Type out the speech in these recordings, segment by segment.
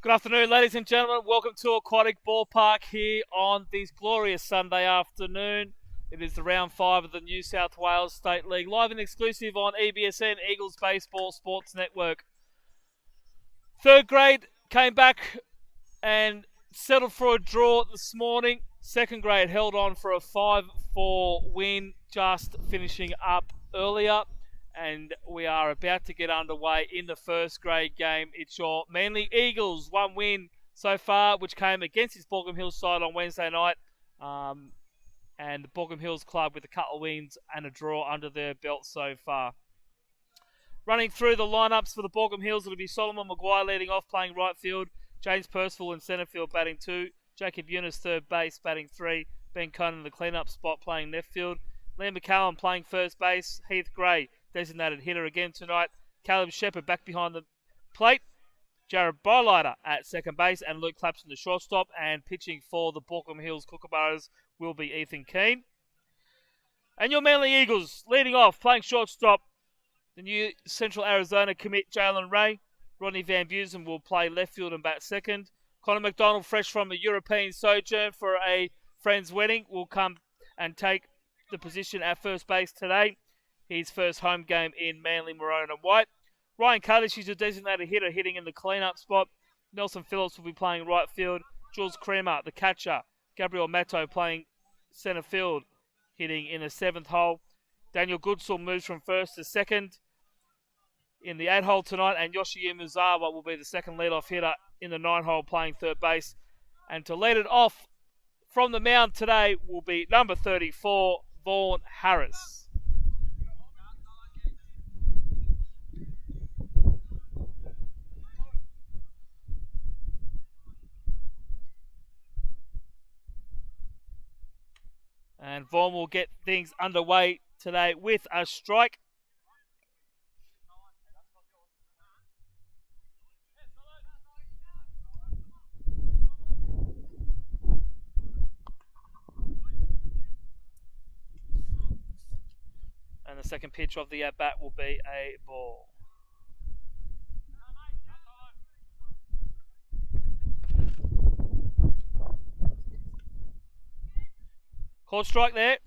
Good afternoon, ladies and gentlemen. Welcome to Aquatic Ballpark here on this glorious Sunday afternoon. It is the round 5 of the New South Wales State League, live and exclusive on EBSN, Eagles Baseball Sports Network. Third grade came back and settled for a draw this morning. Second grade held on for a 5-4 win, just finishing up earlier. And we are about to get underway in the first grade game. It's your Manly Eagles, one win so far, which came against his Baulkham Hills side on Wednesday night. And the Baulkham Hills club with a couple of wins and a draw under their belt so far. Running through the lineups for the Baulkham Hills, it'll be Solomon Maguire leading off, playing right field. James Percival in centre field, batting 2. Jacob Eunice, third base, batting 3. Ben Conan in the clean-up spot, playing left field. Liam McCallum playing first base. Heath Gray, designated hitter again tonight. Caleb Shepherd back behind the plate. Jared Bolighter at second base, and Luke Clapson the shortstop. And pitching for the Baulkham Hills Kookaburras will be Ethan Keane. And your Manly Eagles leading off, playing shortstop. The new Central Arizona commit Jalen Ray. Rodney Van Busen will play left field and bat second. Connor McDonald, fresh from a European sojourn for a friend's wedding, will come and take the position at first base today. His first home game in Manly Maroon and White. Ryan Kaddish is a designated hitter, hitting in the clean-up spot. Nelson Phillips will be playing right field. Jules Creamer, the catcher. Gabriel Matto playing centre field, hitting in the 7th hole. Daniel Goodsall moves from first to second in the 8th hole tonight, and Yoshi Muzawa will be the second leadoff hitter in the 9th hole, playing third base. And to lead it off from the mound today will be number 34, Vaughn Harris. And Vaughn will get things underway today with a strike. And the second pitch of the at-bat will be a ball. Called strike there.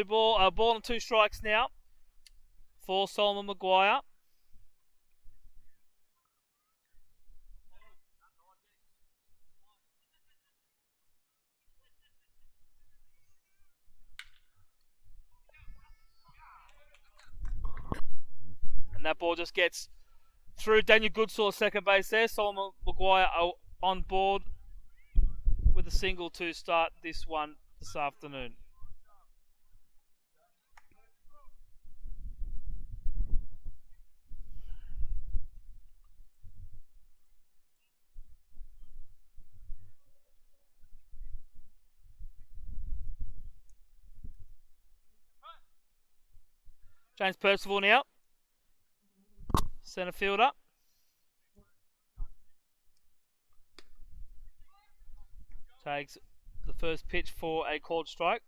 Ball and 2 strikes now for Solomon Maguire. And that ball just gets through Daniel Goodsall at second base there. Solomon Maguire on board with a single to start this one this afternoon. James Percival now, centre fielder. Takes the first pitch for a called strike.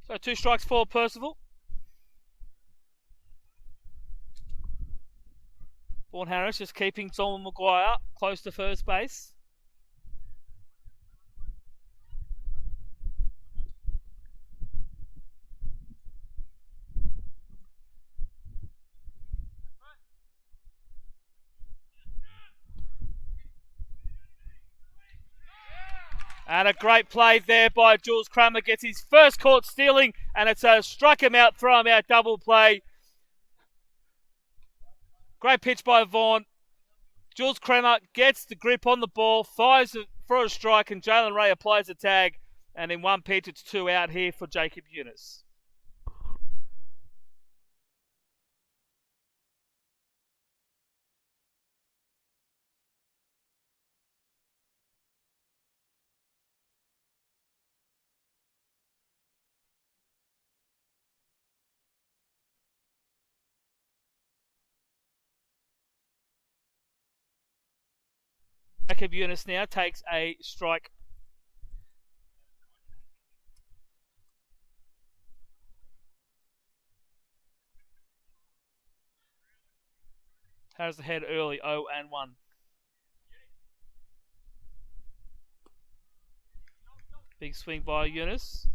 So 2 strikes for Percival. Vaughn Harris just keeping Solomon Maguire close to first base. And a great play there by Jules Kramer. Gets his first caught stealing, and it's a strike him out, throw him out double play. Great pitch by Vaughn. Jules Kramer gets the grip on the ball, fires it for a strike, and Jalen Ray applies a tag. And in one pitch, it's 2 out here for Jacob Eunice. Jacob Eunice now takes a strike. Harris ahead early, 0-1. Big swing by Eunice.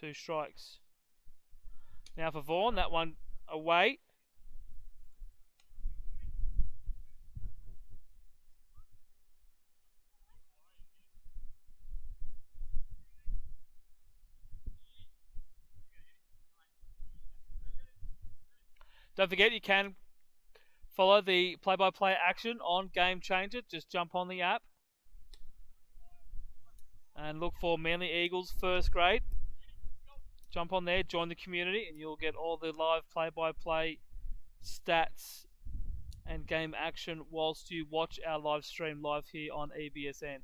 Two strikes. Now for Vaughan, that one away. Don't forget you can follow the play-by-play action on Game Changer. Just jump on the app and look for Manly Eagles first grade. Jump on there, join the community, and you'll get all the live play-by-play stats and game action whilst you watch our live stream live here on EBSN.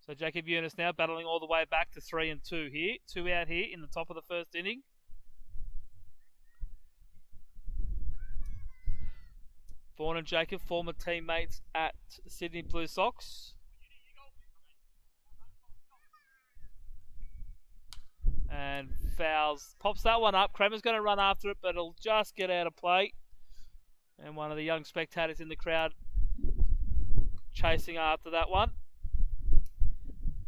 So Jacob Eunice now battling all the way back to 3-2 here. 2 out here in the top of the first inning. Vaughan and Jacob, former teammates at Sydney Blue Sox. And fouls. Pops that one up. Kramer's going to run after it, but it'll just get out of play. And one of the young spectators in the crowd chasing after that one.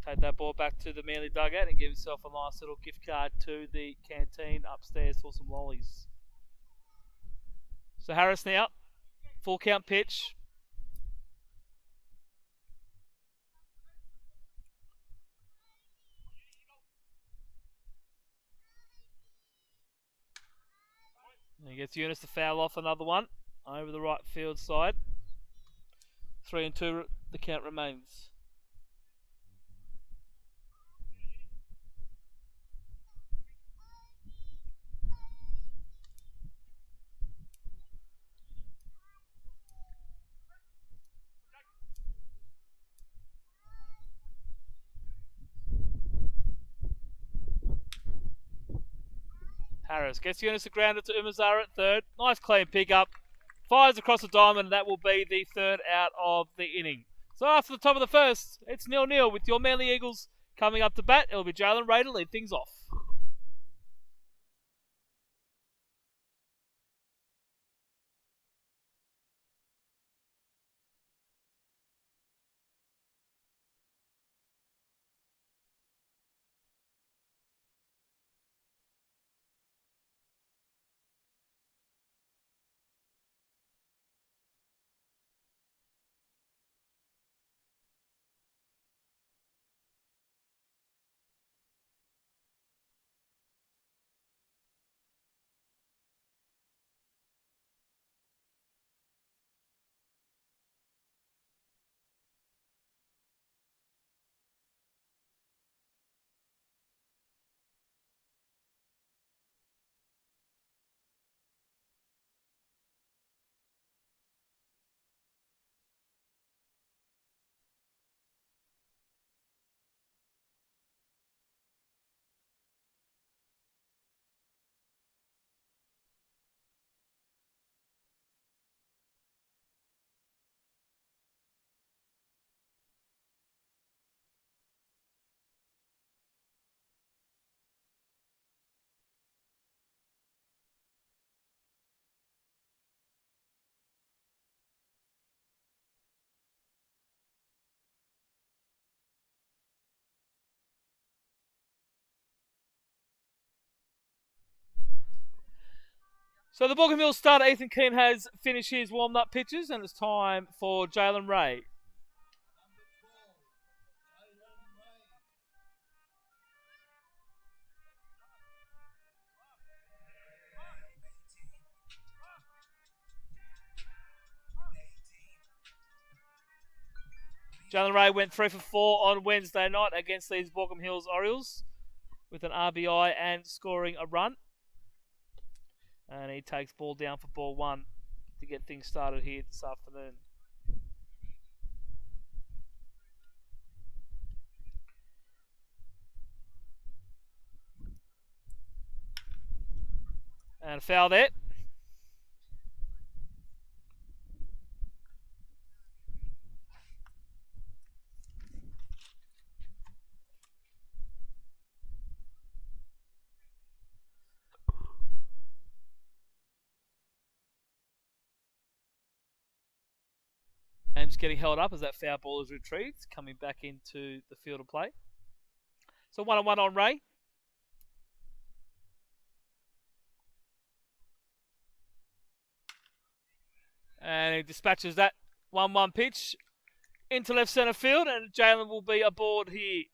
Take that ball back to the Manly dugout and give himself a nice little gift card to the canteen upstairs for some lollies. So Harris now. Full count pitch. And he gets Eunice to foul off another one over the right field side. 3-2, the count remains. Harris gets Eunice to ground it to Umazara at third. Nice clean pickup. Fires across the diamond, and that will be the third out of the inning. So after the top of the first, it's 0-0 with your Manly Eagles coming up to bat. It'll be Jalen Ray to lead things off. So the Baulkham Hills starter Ethan Keane has finished his warm-up pitches, and it's time for Jalen Ray. Jalen Ray went 3 for 4 on Wednesday night against these Baulkham Hills Orioles with an RBI and scoring a run. And he takes ball down for ball 1 to get things started here this afternoon. And a foul there. Ames getting held up as that foul ball is retrieved, coming back into the field of play. So 1-on-1 on Ray. And he dispatches that 1-1 pitch into left centre field, and Jalen will be aboard here.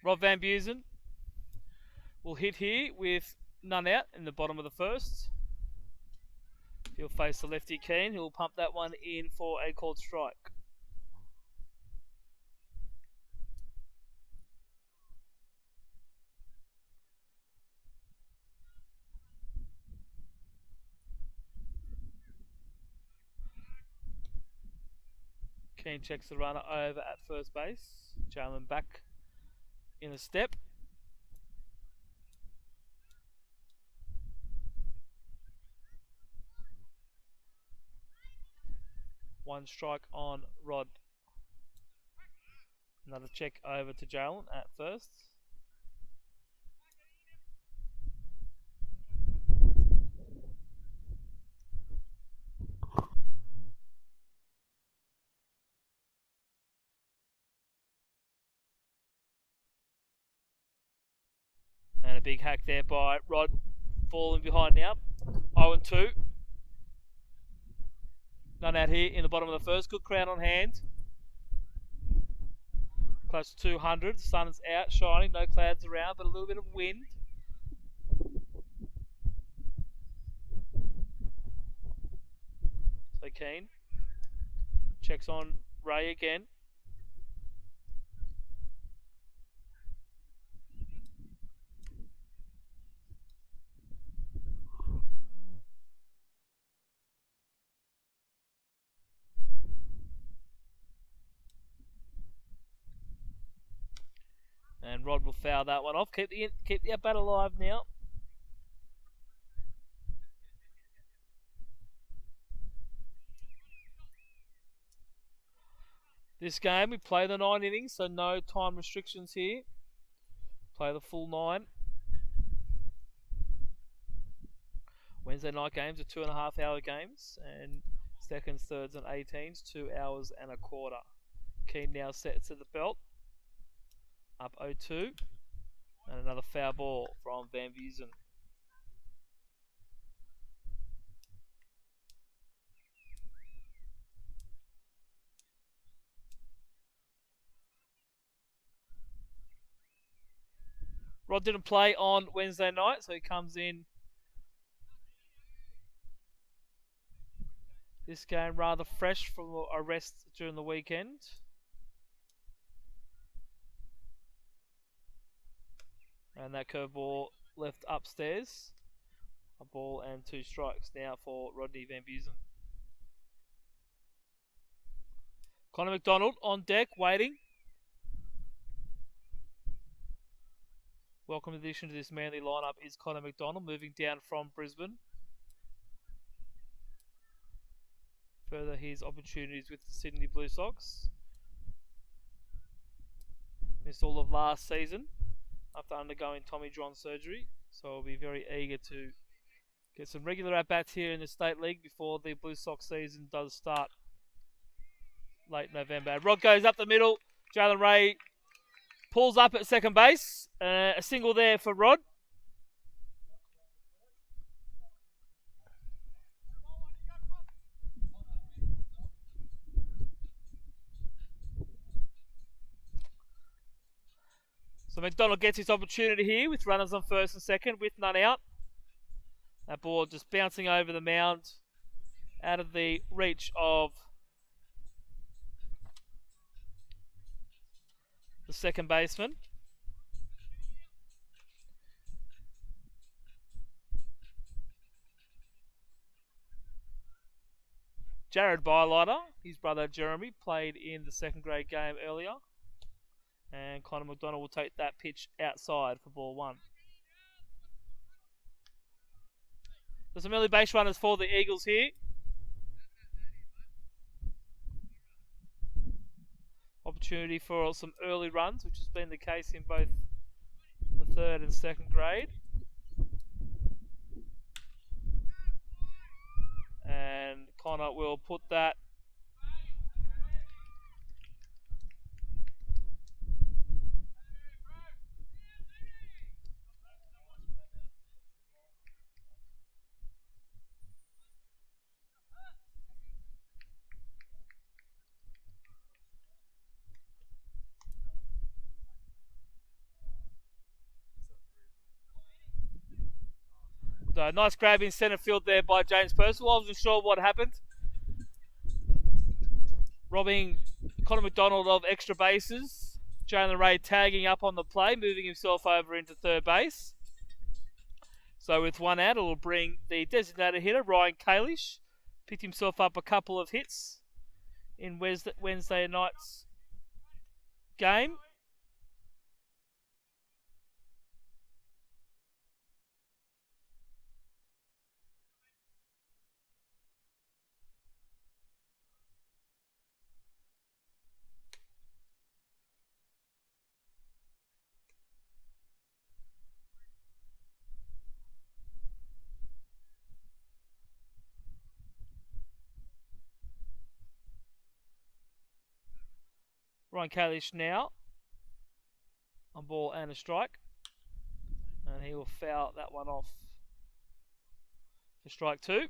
Rob Van Busen will hit here with none out in the bottom of the first. He'll face the lefty Keane, who will pump that one in for a called strike. Keane checks the runner over at first base. Jalen back in a step. One strike on Rod. Another check over to Jalen at first. And a big hack there by Rod, falling behind now. 0-2. None out here in the bottom of the first. Good crowd on hand. Close to 200. The sun's out, shining. No clouds around, but a little bit of wind. So Keane checks on Ray again. And Rod will foul that one off. Keep the at bat alive now. This game we play the 9 innings, so no time restrictions here. Play the full 9. Wednesday night games are 2.5 hour games, and seconds, thirds, and 18s 2 hours and a quarter. Keane now sets at the belt. Up 0-2. And another foul ball from Van Busen. Rod didn't play on Wednesday night, so he comes in this game rather fresh from a rest during the weekend. And that curveball left upstairs. A ball and 2 strikes now for Rodney Van Busen. Connor McDonald on deck, waiting. Welcome addition to this Manly lineup is Connor McDonald, moving down from Brisbane. Further his opportunities with the Sydney Blue Sox. Missed all of last season after undergoing Tommy John surgery, so I'll be very eager to get some regular at-bats here in the State League before the Blue Sox season does start late November. Rod goes up the middle. Jalen Ray pulls up at second base. A single there for Rod. So McDonald gets his opportunity here with runners on first and second with none out. That ball just bouncing over the mound out of the reach of the second baseman. Jared Bylighter, his brother Jeremy, played in the second grade game earlier. And Connor McDonald will take that pitch outside for ball one. There's some early base runners for the Eagles here. Opportunity for some early runs, which has been the case in both the third and second grade. And Connor will put that So nice grab in centre field there by James Purcell. I wasn't sure what happened. Robbing Connor McDonald of extra bases. Jalen Ray tagging up on the play, moving himself over into third base. So with one out, it'll bring the designated hitter, Ryan Kalish. Picked himself up a couple of hits in Wednesday night's game. Ryan Kalish now on ball and a strike. And he will foul that one off for strike two.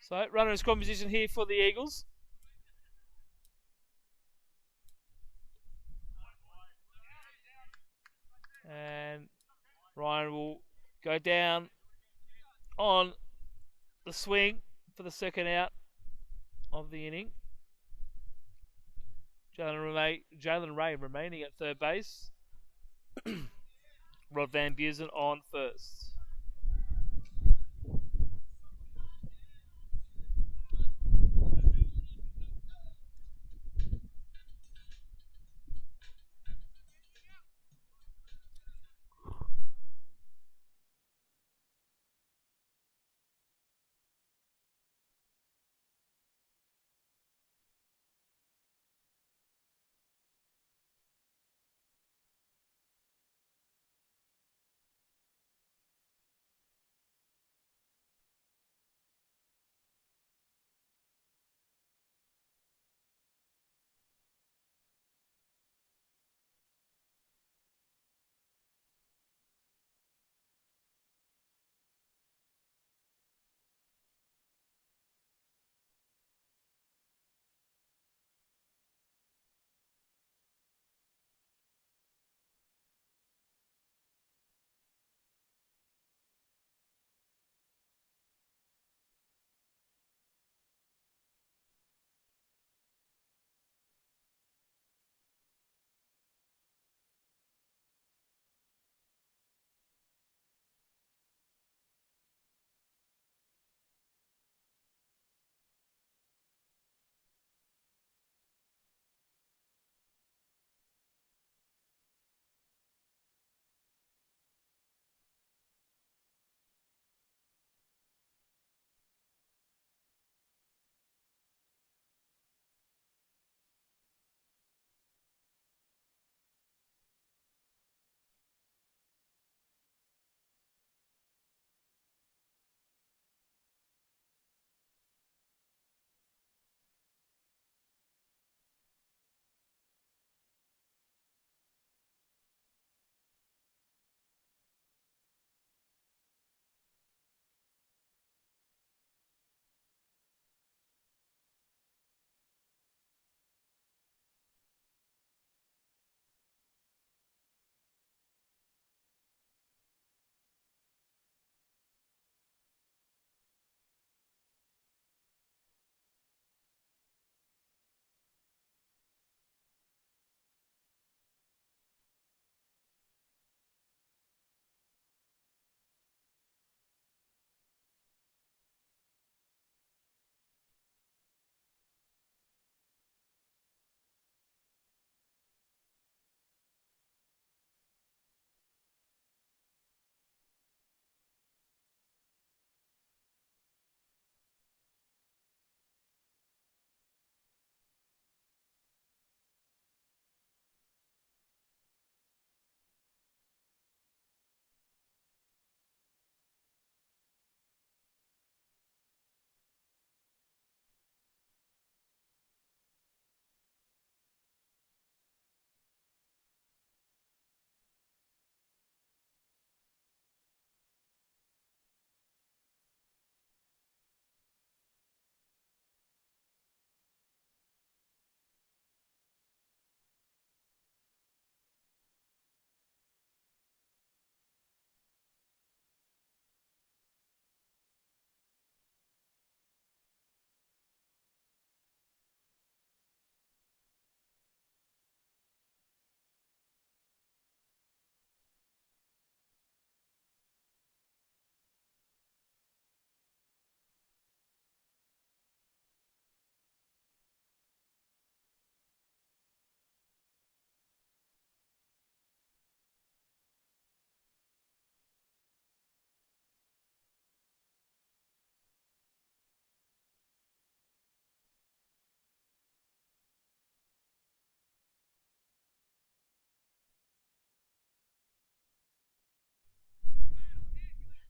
So runner in scrum position here for the Eagles. And Ryan will go down on the swing for the second out of the inning. Jalen Ray remaining at third base. Rod Van Busen on first.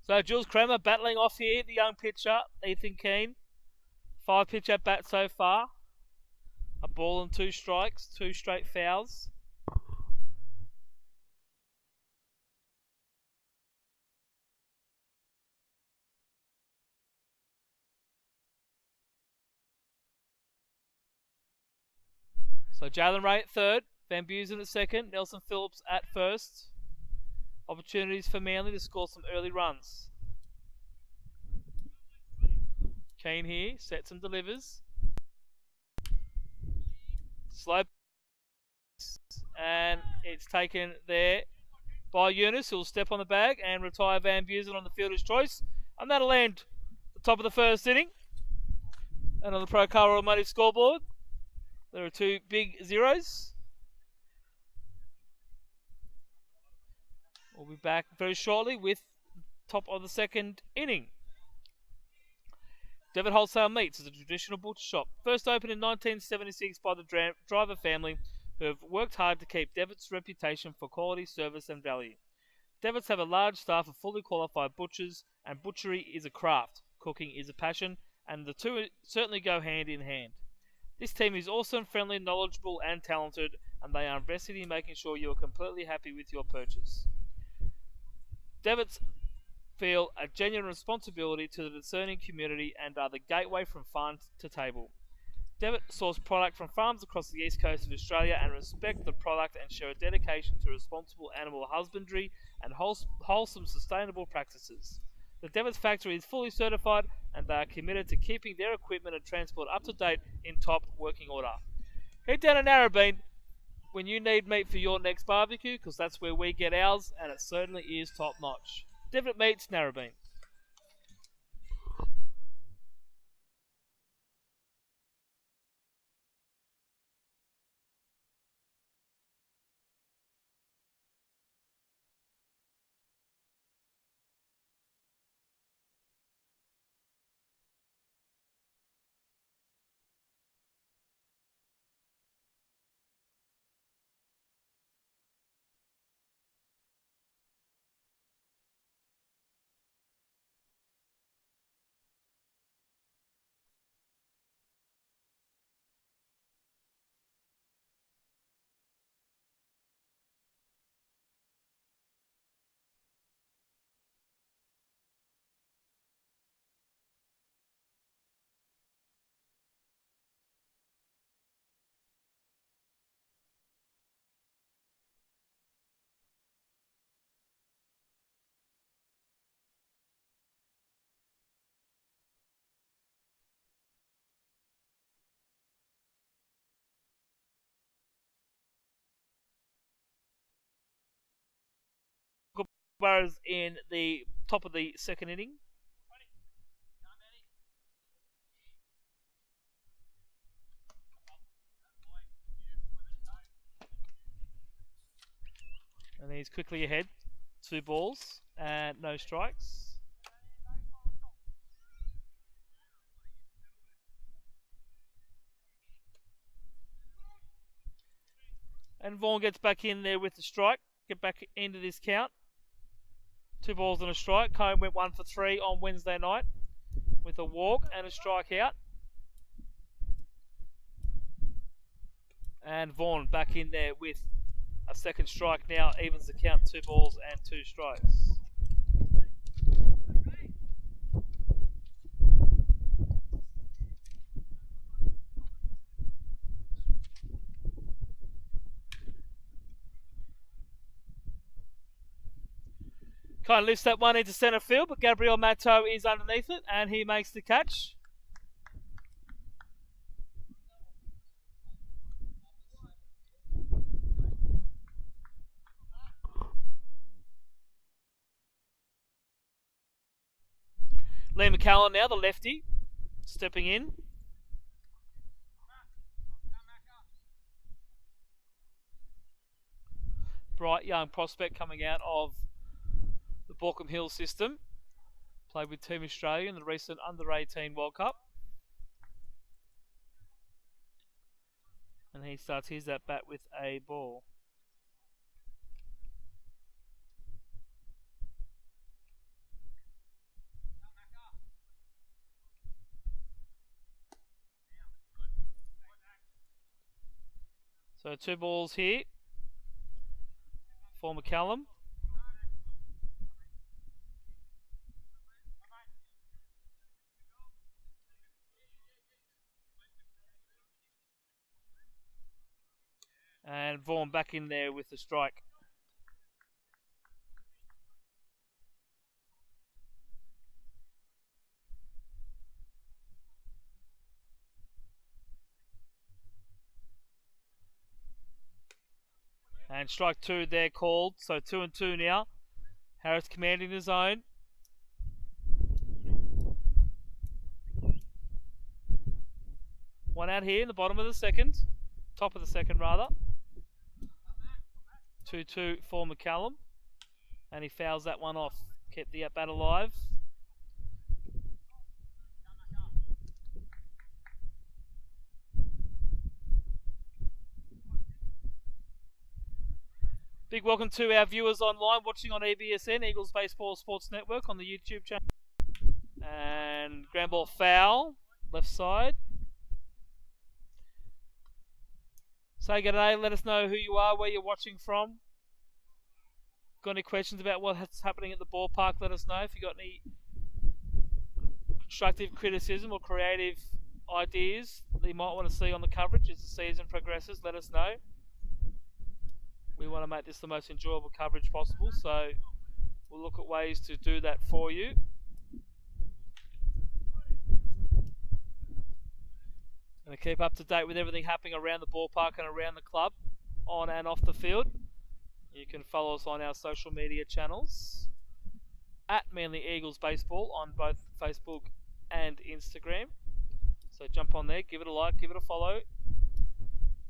So Jules Kramer battling off here, the young pitcher, Ethan Keane. 5 pitch at bat so far. A ball and 2 strikes, 2 straight fouls. So Jalen Ray at third, Van Busen at second, Nelson Phillips at first. Opportunities for Manly to score some early runs. Keane here, sets and delivers. Slow, and it's taken there by Eunice, who'll step on the bag and retire Van Busen on the fielder's choice. And that'll end the top of the first inning. And on the Pro Car Automotive scoreboard, there are 2 big zeros. We'll be back very shortly with top of the second inning. Devitt Wholesale Meats is a traditional butcher shop, first opened in 1976 by the Driver family, who have worked hard to keep Devitt's reputation for quality, service and value. Devitt's have a large staff of fully qualified butchers, and butchery is a craft, cooking is a passion, and the two certainly go hand in hand. This team is awesome, friendly, knowledgeable and talented, and they are invested in making sure you are completely happy with your purchase. Devitt's feel a genuine responsibility to the discerning community and are the gateway from farm to table. Devitt source product from farms across the east coast of Australia and respect the product and show a dedication to responsible animal husbandry and wholesome sustainable practices. The Devitt factory is fully certified and they are committed to keeping their equipment and transport up to date in top working order. Head down to Narrabeen when you need meat for your next barbecue, because that's where we get ours, and it certainly is top notch. Devitt Meats, Narrabeen. Burrows in the top of the second inning. And he's quickly ahead. 2 balls and no strikes. And Vaughan gets back in there with the strike. Get back into this count. 2 balls and a strike. Cone went 1 for 3 on Wednesday night with a walk and a strikeout. And Vaughan back in there with a second strike now, evens the count, 2 balls and 2 strikes. Kind of lifts that one into centre field, but Gabriel Matto is underneath it and he makes the catch. Liam McCallum now, the lefty, stepping in. Bright young prospect coming out of the Baulkham Hills system. Played with Team Australia in the recent Under-18 World Cup. And he starts his at bat with a ball. So 2 balls here for McCallum. And Vaughan back in there with the strike. And strike 2 there called. So 2 and 2 now. Harris commanding the zone. One out here in the bottom of the second. Top of the second, rather. 2-2 for McCallum. And he fouls that one off. Kept the at-bat alive. Big welcome to our viewers online watching on EBSN, Eagles Baseball Sports Network, on the YouTube channel. And ground ball foul, left side. Say good day, let us know who you are, where you're watching from. Got any questions about what's happening at the ballpark, let us know. If you've got any constructive criticism or creative ideas that you might want to see on the coverage as the season progresses, let us know. We want to make this the most enjoyable coverage possible, so we'll look at ways to do that for you. And to keep up to date with everything happening around the ballpark and around the club, on and off the field, you can follow us on our social media channels at Manly Eagles Baseball on both Facebook and Instagram. So jump on there, give it a like, give it a follow.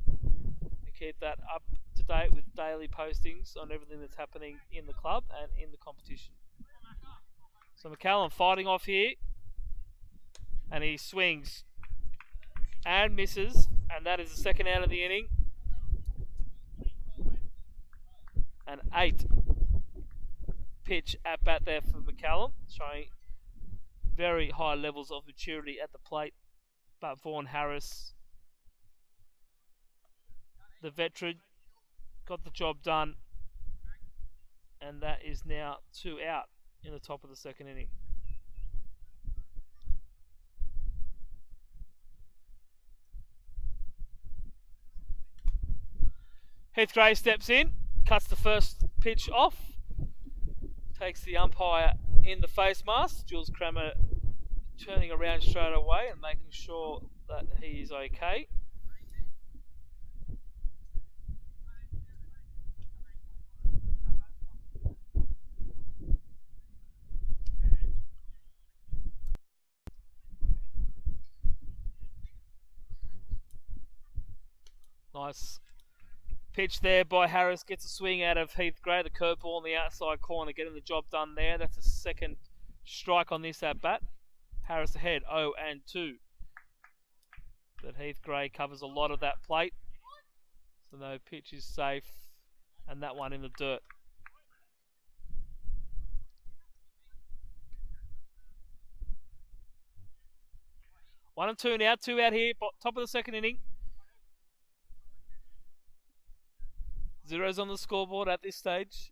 And keep that up to date with daily postings on everything that's happening in the club and in the competition. So McCallum fighting off here, and he swings and misses, and that is the second out of the inning. An 8 pitch at bat there for McCallum, showing very high levels of maturity at the plate. But Vaughan Harris, the veteran, got the job done, and that is now 2 out in the top of the second inning. Heath Gray steps in, cuts the first pitch off, takes the umpire in the face mask. Jules Kramer turning around straight away and making sure that he is okay. Nice pitch there by Harris. Gets a swing out of Heath Gray. The curveball on the outside corner, getting the job done there. That's a second strike on this at bat. Harris ahead, 0-2. But Heath Gray covers a lot of that plate. So no pitch is safe. And that one in the dirt. One and two now. 2 out here. Top of the second inning. Zeros on the scoreboard at this stage.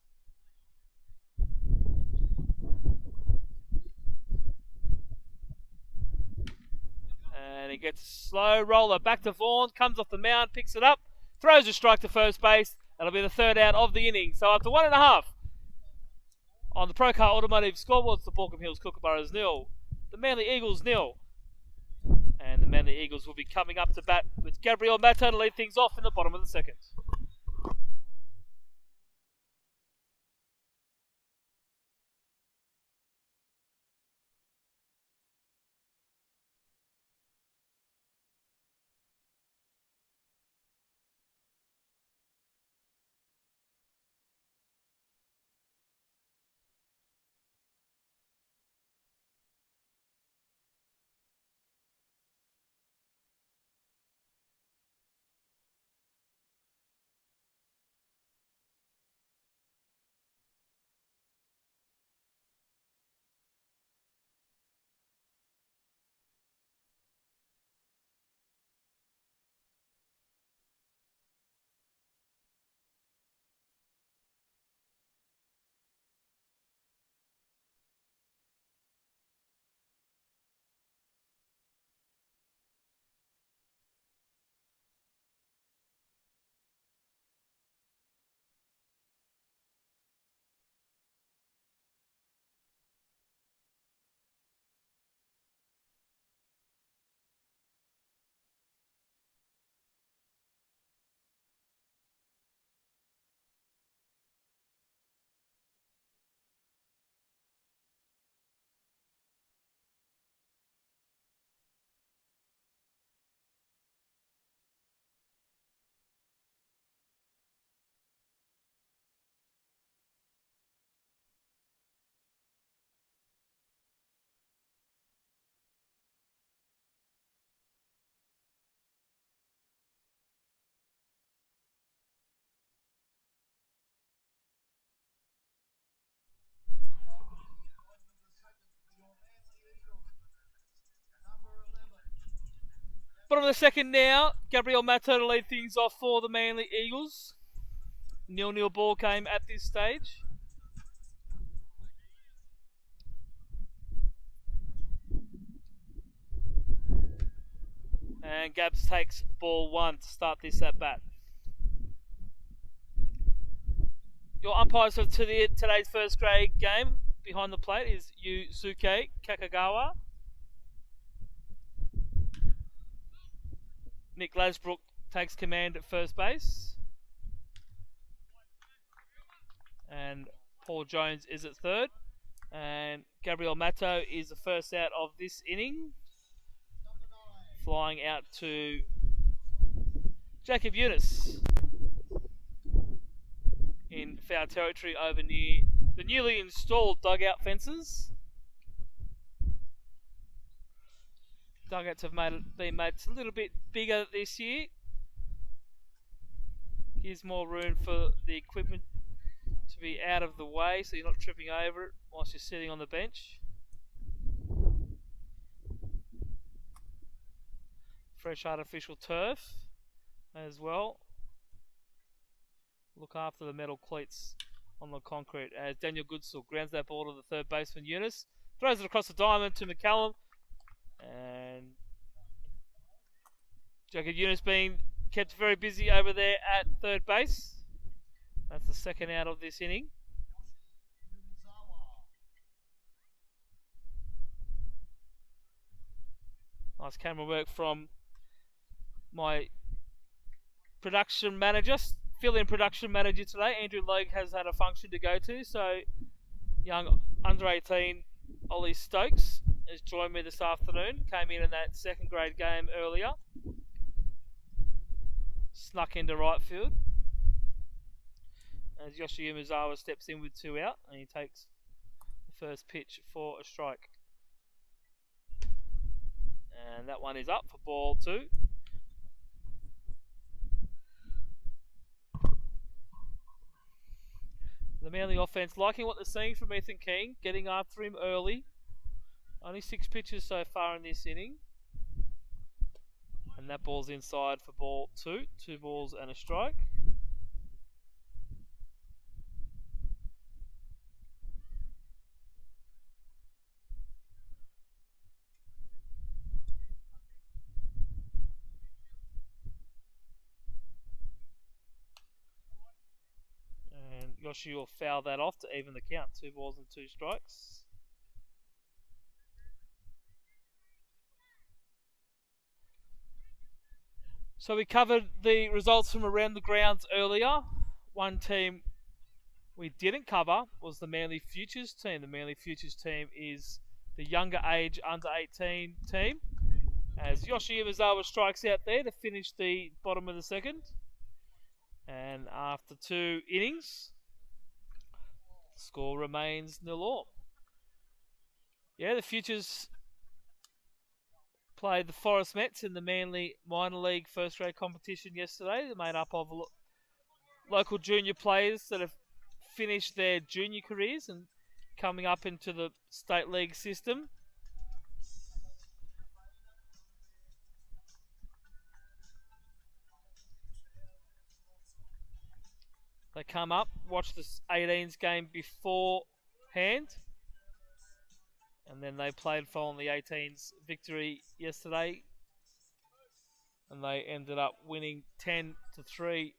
And he gets a slow roller back to Vaughan. Comes off the mound, picks it up, throws a strike to first base. That'll be the third out of the inning. So after 1.5 on the Procar Automotive scoreboard, it's the Baulkham Hills Kookaburras 0, the Manly Eagles 0. And the Manly Eagles will be coming up to bat with Gabriel Matta to lead things off in the bottom of the second. Bottom of the second now. Gabriel Mato to lead things off for the Manly Eagles. 0-0 ball game at this stage. And Gabs takes ball 1 to start this at bat. Your umpires for today's first grade game behind the plate is Yusuke Kakagawa. Nick Lasbrook takes command at first base. And Paul Jones is at third. And Gabriel Mato is the first out of this inning. Flying out to Jacob Eunice in foul territory over near the newly installed dugout fences. Dugouts have been made a little bit bigger this year. Gives more room for the equipment to be out of the way so you're not tripping over it whilst you're sitting on the bench. Fresh artificial turf as well. Look after the metal cleats on the concrete as Daniel Goodsill grounds that ball to the third baseman Eunice. Throws it across the diamond to McCallum. And Jacob Eunice being kept very busy over there at third base. That's the second out of this inning. Nice camera work from my production manager, fill-in production manager today. Andrew Logue has had a function to go to, so young under 18 Ollie Stokes has joined me this afternoon. Came in that second grade game earlier. Snuck into right field. As Yoshi Umezawa steps in with 2 out, and he takes the first pitch for a strike. And that one is up for ball 2. The Manly offense liking what they're seeing from Ethan King, getting after him early. Only 6 pitches so far in this inning. And that ball's inside for ball 2. 2 balls and a strike. Yoshi will foul that off to even the count. 2 balls and 2 strikes. So we covered the results from around the grounds earlier. One team we didn't cover was the Manly Futures team. The Manly Futures team is the younger age under 18 team. As Yoshi Iwazawa strikes out there to finish the bottom of the second. And after 2 innings, the score remains 0-0. Yeah, the Futures played the Forest Mets in the Manly Minor League first grade competition yesterday. They're made up of local junior players that have finished their junior careers and coming up into the state league system. They come up, watch the 18s game beforehand, and then they played following the 18s victory yesterday, and they ended up winning 10-3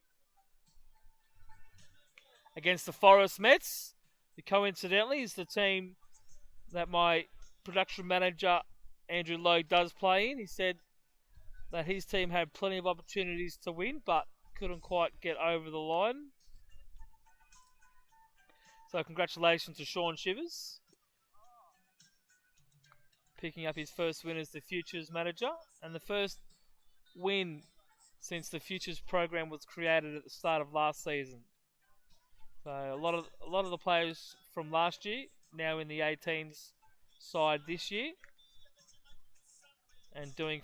against the Forest Mets, who coincidentally is the team that my production manager Andrew Logue does play in. He said that his team had plenty of opportunities to win, but couldn't quite get over the line. So congratulations to Sean Shivers, picking up his first win as the Futures manager, and the first win since the Futures program was created at the start of last season. So a lot of the players from last year now in the 18s side this year, and doing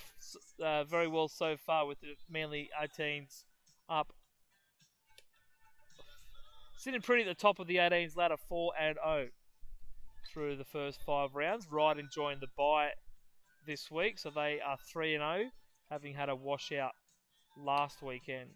very well so far with the Manly 18s up, sitting pretty at the top of the 18s ladder, 4-0 through the first 5 rounds. Right enjoying the bye this week, so they are 3-0 having had a washout last weekend.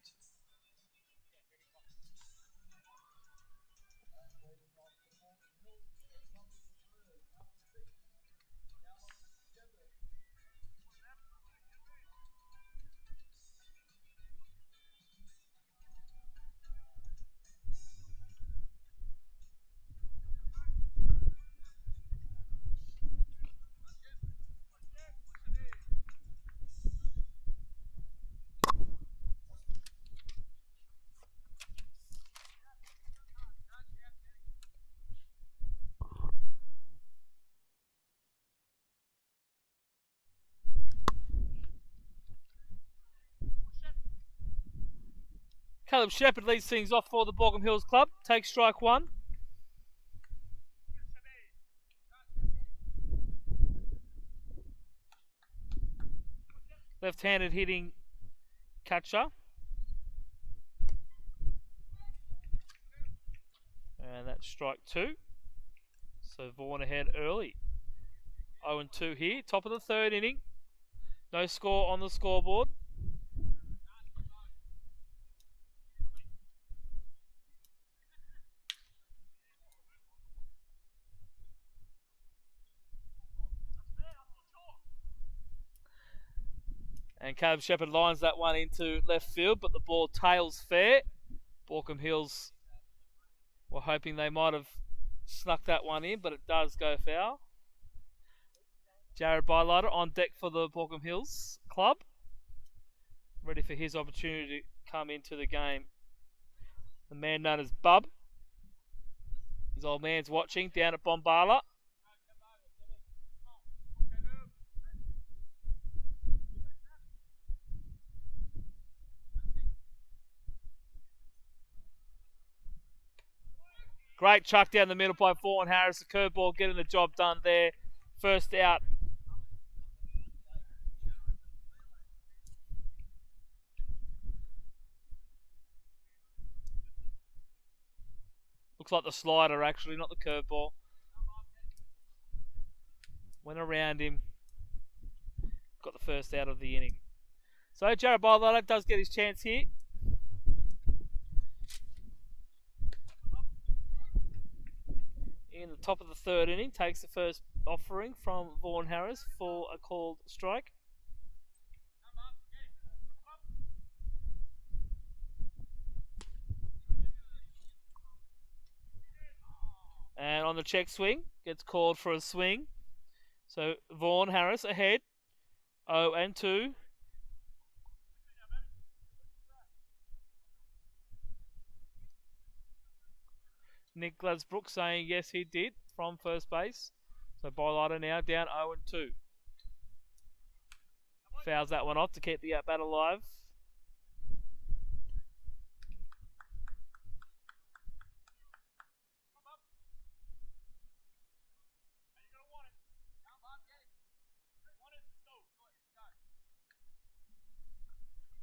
Caleb Shepherd leads things off for the Baulkham Hills club. Takes strike one. Left-handed hitting catcher. And that's strike two. So Vaughan ahead early. 0-2 here. Top of the third inning. No score on the scoreboard. And Caleb Shepherd lines that one into left field, but the ball tails fair. Baulkham Hills were hoping they might have snuck that one in, but it does go foul. Jared Bylighter on deck for the Baulkham Hills club, ready for his opportunity to come into the game. The man known as Bub. His old man's watching down at Bombala. Great chuck down the middle by Vaughan Harris. The curveball getting the job done there. First out. Looks like the slider actually, not the curveball. Went around him. Got the first out of the inning. So Jared Bylighter does get his chance here. In the top of the third inning, takes the first offering from Vaughan Harris for a called strike. And on the check swing, gets called for a swing. So Vaughan Harris ahead, 0-2. Nick Gladsbrook saying yes, he did from first base. So Bylighter now down 0-2. Fouls that one off to keep the at-bat alive.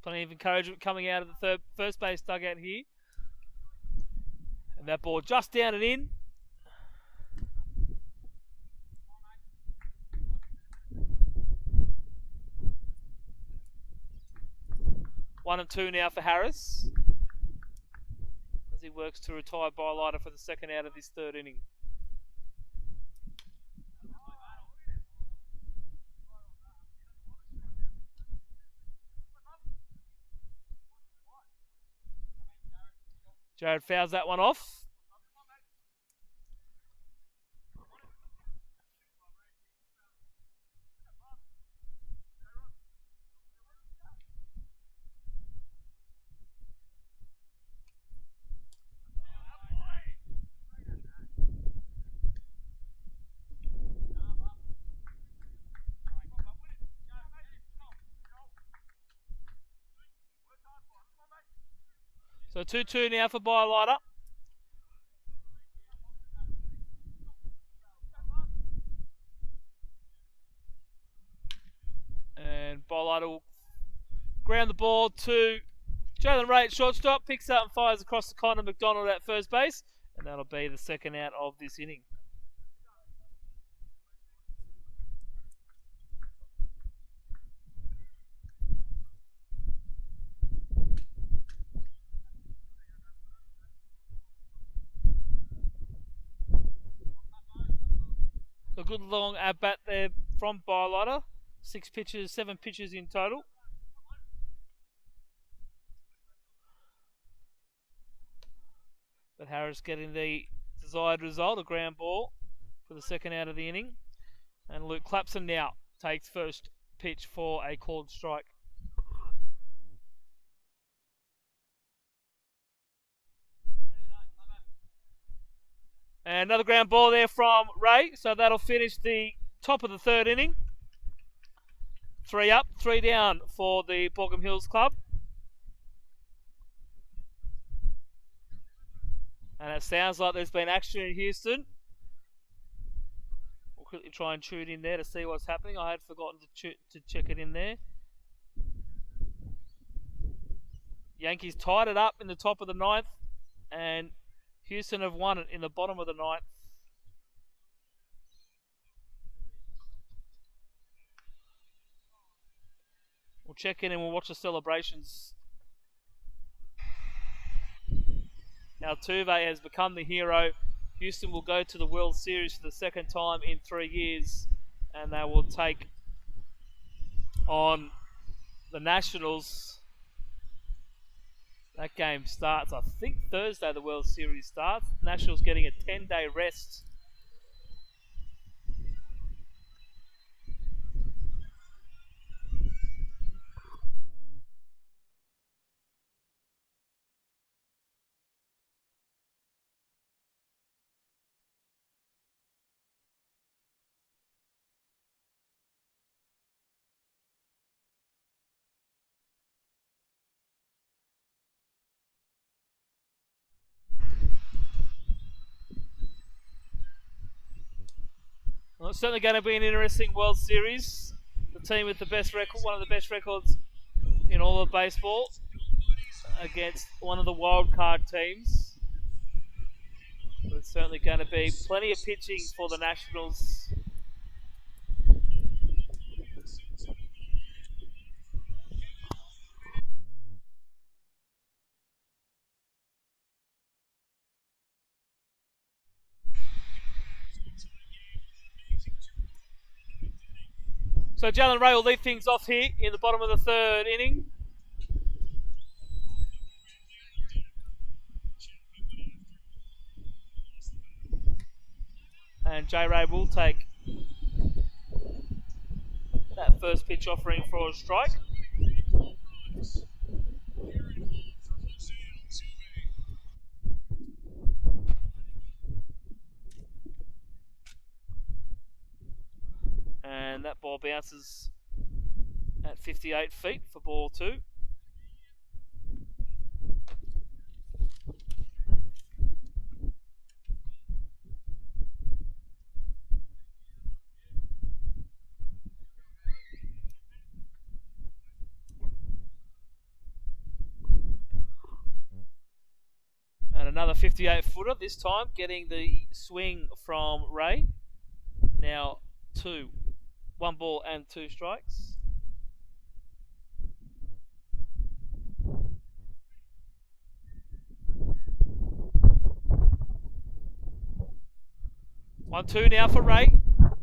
Plenty of encouragement coming out of the first base dugout here. And that ball just down and in. One and two now for Harris, as he works to retire Bylighter for the second out of this third inning. Jared fouls that one off. So 2-2 now for Bylighter. And Bylighter will ground the ball to Jalen Ray at shortstop. Picks up and fires across to Connor McDonald at first base. And that'll be the second out of this inning. good long at bat there from Baulkham. 7 pitches in total. But Harris getting the desired result, a ground ball for the second out of the inning. And Luke Clapson now takes first pitch for a called strike. And another ground ball there from Ray. So that'll finish the top of the third inning. 3 up, 3 down for the Baulkham Hills club. And it sounds like there's been action in Houston. We'll quickly try and tune in there to see what's happening. I had forgotten to check it in there. Yankees tied it up in the top of the 9th. And Houston have won it in the bottom of the 9th. We'll check in and we'll watch the celebrations. Now Tuve has become the hero. Houston will go to the World Series for the second time in 3 years. And they will take on the Nationals. That game starts, I think, Thursday the World Series starts. Nationals getting a 10-day rest. Well, it's certainly going to be an interesting World Series. The team with the best record, one of the best records in all of baseball, against one of the wild card teams. But it's certainly going to be plenty of pitching for the Nationals. So Jalen Ray will lead things off here in the bottom of the third inning. And J Ray will take that first pitch offering for a strike. And that ball bounces at 58 feet for ball 2. And another 58 footer, this time getting the swing from Ray. Now 1 ball and 2 strikes. One, 2 now for Ray.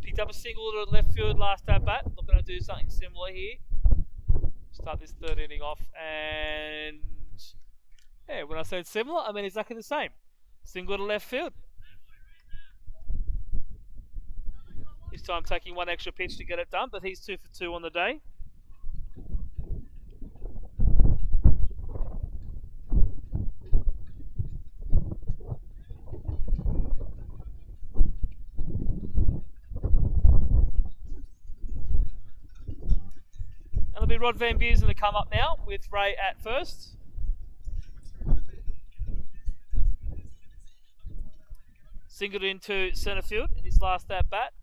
Picked up a single to left field last at bat. Looking to do something similar here. Start this third inning off, and yeah, when I said similar, I mean exactly the same. Single to left field. This time taking 1 extra pitch to get it done, but he's 2 for 2 on the day. And it'll be Rod Van Buren to come up now with Ray at first. Singled into centre field in his last at bat.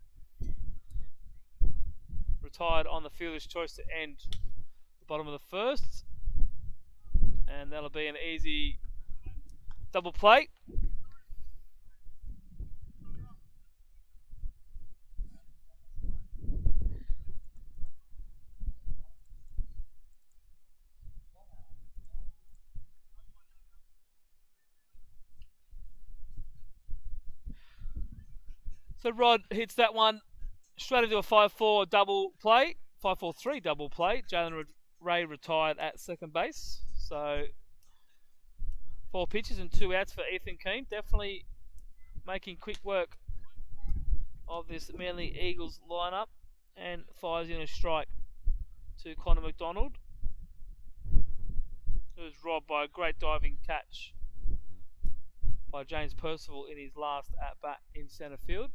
Retired on the fielder's choice to end the bottom of the first. And that'll be an easy double play. So Rod hits that one Straight into a 5-4 double play. 5-4-3 double play. Jalen Ray retired at second base. So 4 pitches and 2 outs for Ethan Keane. Definitely making quick work of this Manly Eagles lineup, and fires in a strike to Connor McDonald, who was robbed by a great diving catch by James Percival in his last at-bat in centre field.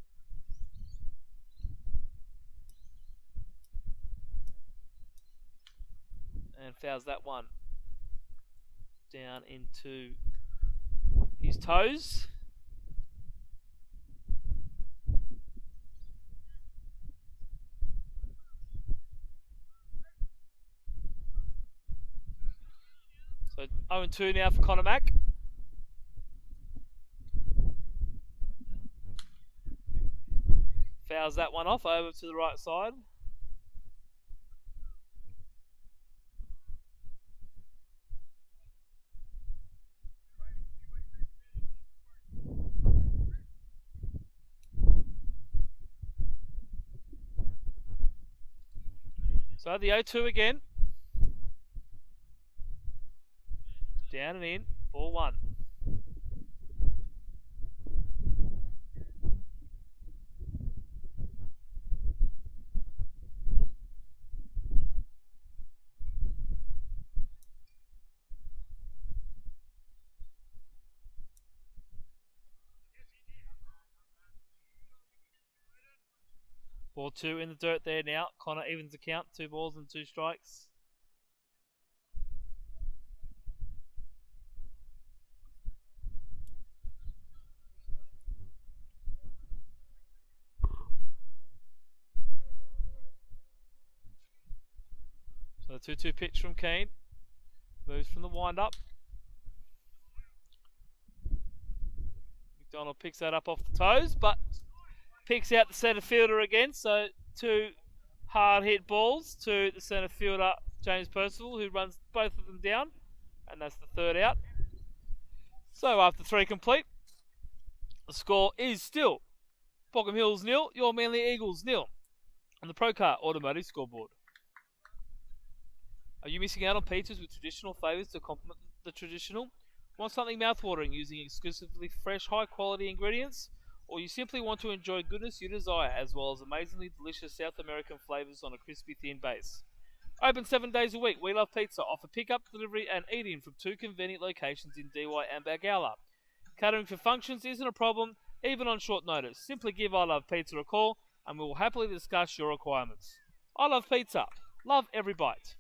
And fouls that one down into his toes. So 0-2 now for Connor Mack. Fouls that one off over to the right side. So the 0-2 again. Down and in. Ball 1. Ball 2 in the dirt there now. Connor evens the count. 2 balls and 2 strikes. So the 2-2 pitch from Keane. Moves from the wind-up. McDonald picks that up off the toes, but picks out the centre fielder again. So 2 hard hit balls to the centre fielder, James Percival, who runs both of them down. And that's the 3rd out. So after 3 complete, the score is still Baulkham Hills 0, your Manly Eagles 0 on the Procar Automotive scoreboard. Are you missing out on pizzas with traditional flavours to complement the traditional? Want something mouthwatering using exclusively fresh, high-quality ingredients? Or you simply want to enjoy goodness you desire, as well as amazingly delicious South American flavours on a crispy, thin base? Open 7 days a week, We Love Pizza offer pick-up, delivery and eat-in from 2 convenient locations in DY and Balgowlah. Catering for functions isn't a problem, even on short notice. Simply give I Love Pizza a call, and we will happily discuss your requirements. I Love Pizza. Love every bite.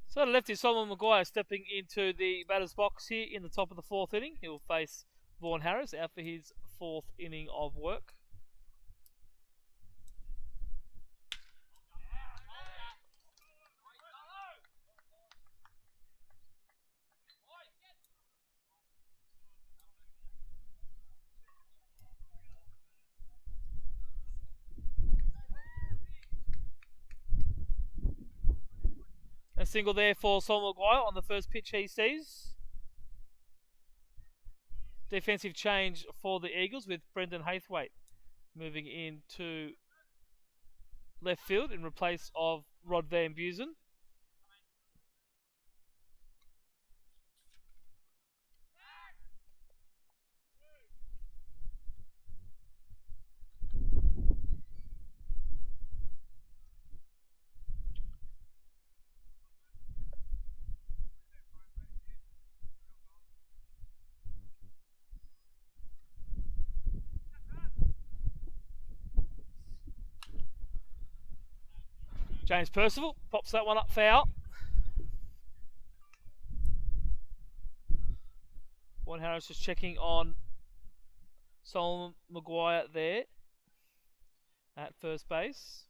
So the lefty Solomon Maguire stepping into the batter's box here in the top of the 4th inning. He'll face Vaughan Harris out for his 4th inning of work. A single there for Solomon Maguire on the first pitch he sees. defensive change for the Eagles with Brendan Haythwaite moving into left field in replace of Rod Van Busen. James Percival pops that one up foul. Warren Harris just checking on Solomon Maguire there at first base.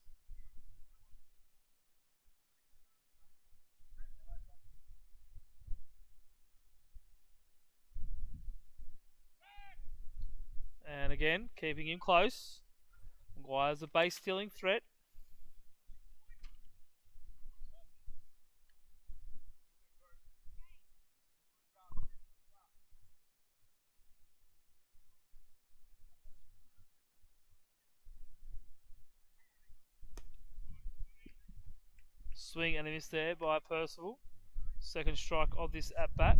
And again, keeping him close. Maguire's a base stealing threat. Swing and a miss there by Percival. Second strike of this at bat.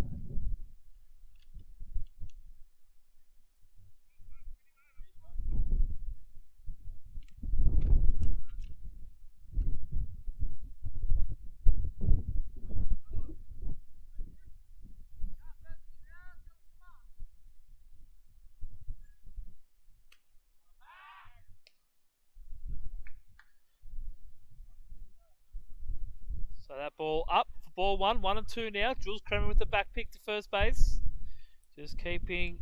So that ball up for ball 1, 1 and 2 now. Jules Kremer with the back pick to first base. Just keeping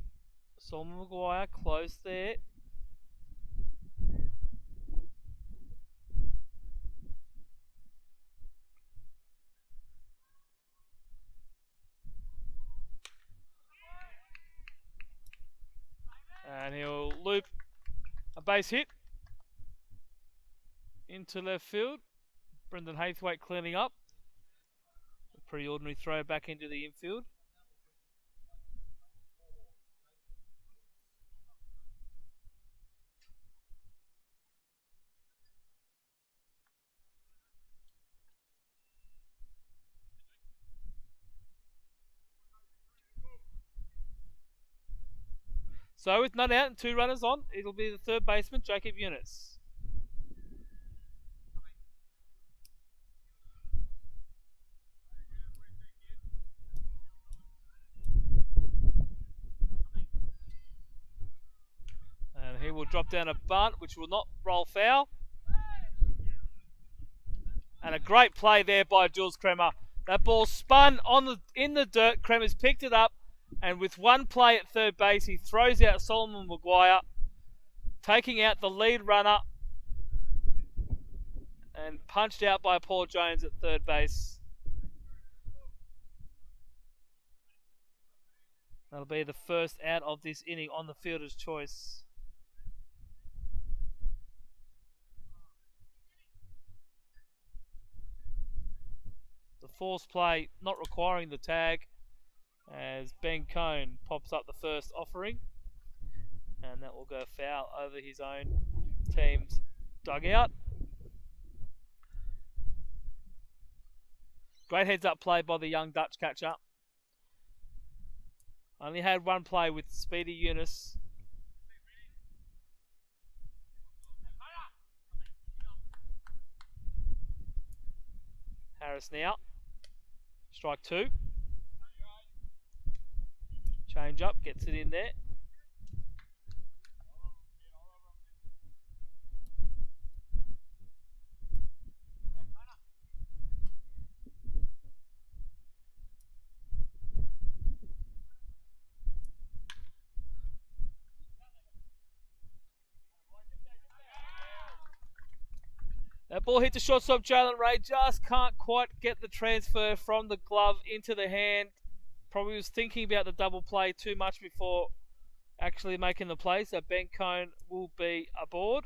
Solomon Maguire close there. And he'll loop a base hit into left field. Brendan Haythwaite cleaning up. A pretty ordinary throw back into the infield. So with none out and 2 runners on, it'll be the third baseman, Jacob Eunice. And he will drop down a bunt, which will not roll foul. And a great play there by Jules Kremer. That ball spun in the dirt. Kremer's picked it up. And with one play at third base, he throws out Solomon Maguire, taking out the lead runner and punched out by Paul Jones at third base. That'll be the first out of this inning on the fielder's choice. The force play not requiring the tag as Ben Cohn pops up the first offering, and that will go foul over his own team's dugout. Great heads up play by the young Dutch catcher. Only had one play with Speedy Eunice. Harris now. Strike 2. Change up, gets it in there. That ball hit the shortstop, Jalen Ray. Just can't quite get the transfer from the glove into the hand. Probably was thinking about the double play too much before actually making the play. So Ben Cohn will be aboard.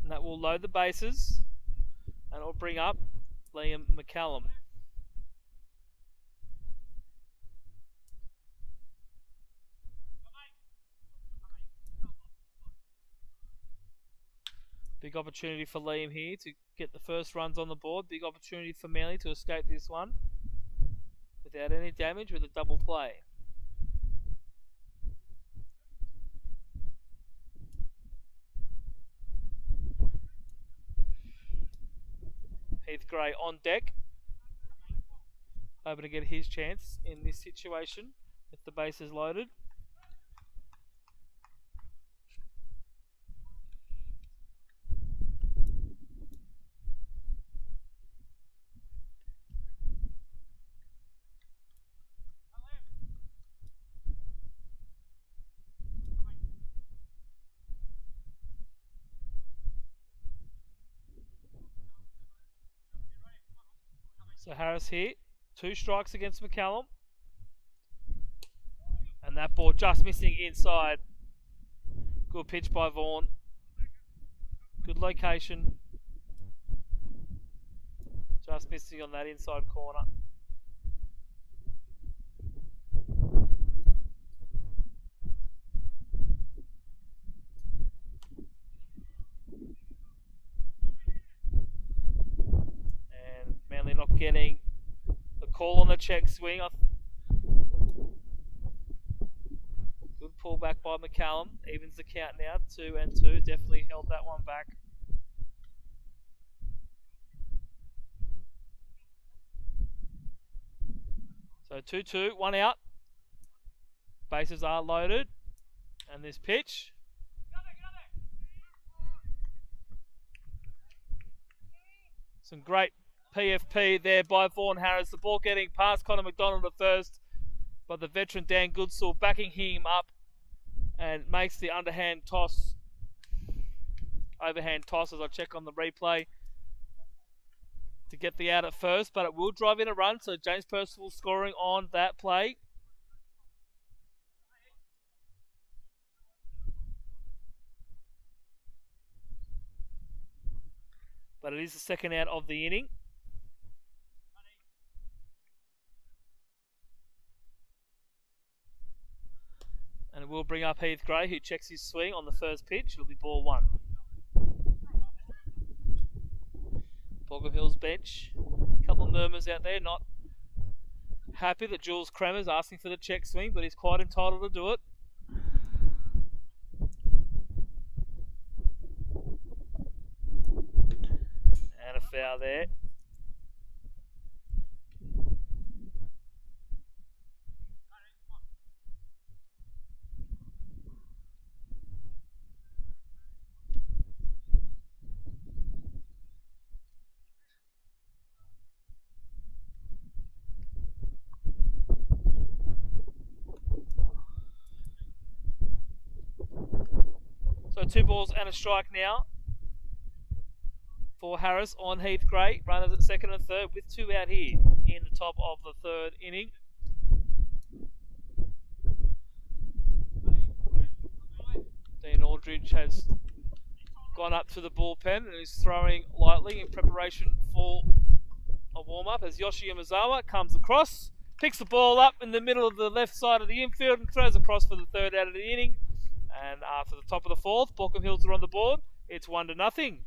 And that will load the bases. And it'll bring up Liam McCallum. Big opportunity for Liam here to get the first runs on the board. Big opportunity for Manly to escape this one without any damage with a double play. Heath Gray on deck, hoping to get his chance in this situation with the bases loaded. So Harris here, 2 strikes against McCallum. And that ball just missing inside. Good pitch by Vaughan. Good location. Just missing on that inside corner. And Manly not getting the call on the check swing. Good pullback by McCallum. Evens the count now, 2-2. Definitely held that one back. So 2-2, 1 out. Bases are loaded. And this pitch. Some great PFP there by Vaughan Harris. The ball getting past Connor McDonald at first, but the veteran Dan Goodsall backing him up and makes the overhand toss as I check on the replay to get the out at first, but it will drive in a run, so James Percival scoring on that play. But it is the second out of the inning. And it will bring up Heath Gray, who checks his swing on the first pitch. It'll be ball 1. Baulkham Hills bench. A couple of murmurs out there, not happy that Jules Kramer's asking for the check swing, but he's quite entitled to do it. And a foul there. So 2 balls and a strike now for Harris on Heath Gray. Runners at second and third with 2 out here in the top of the third inning. Dean Aldridge has gone up to the bullpen and is throwing lightly in preparation for a warm-up as Yoshi Yamazawa comes across, picks the ball up in the middle of the left side of the infield and throws across for the third out of the inning. And after the top of the fourth, Baulkham Hills are on the board. It's 1-0.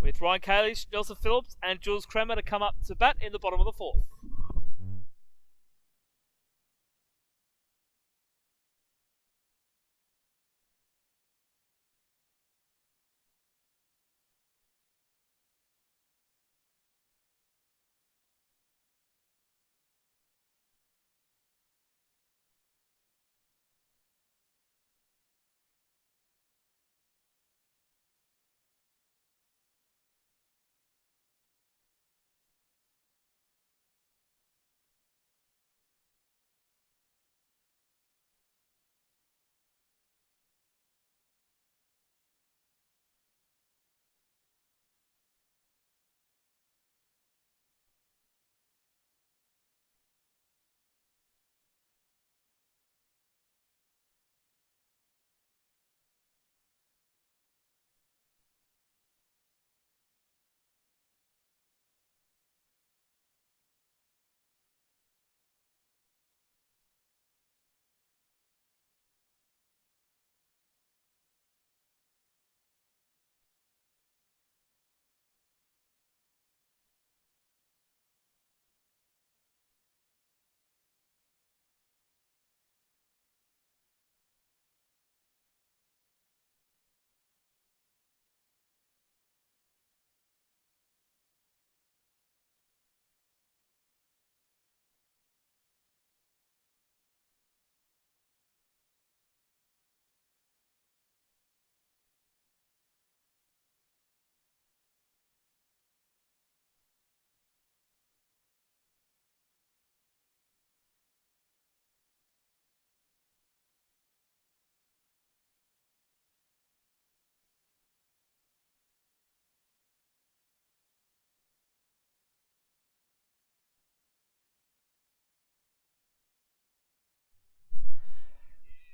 With Ryan Kalish, Nelson Phillips and Jules Kramer to come up to bat in the bottom of the fourth.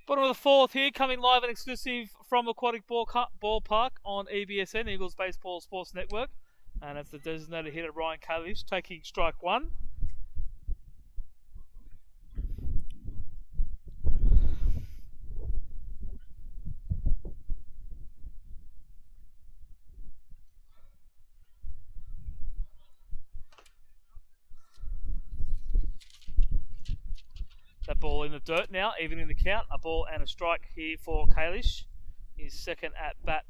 Bottom of the fourth here, coming live and exclusive from Aquatic Ballpark on EBSN, Eagles Baseball Sports Network. And that's the designated hitter, Ryan Kalish, taking strike one. That ball in the dirt now, even in the count. A ball and a strike here for Kalish. His second at bat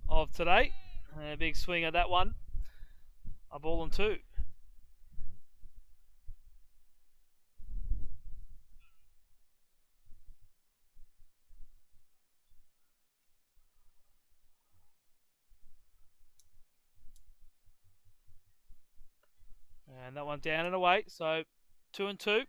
of today. A big swing at that one. A ball and two. And that one down and away. So 2 and 2.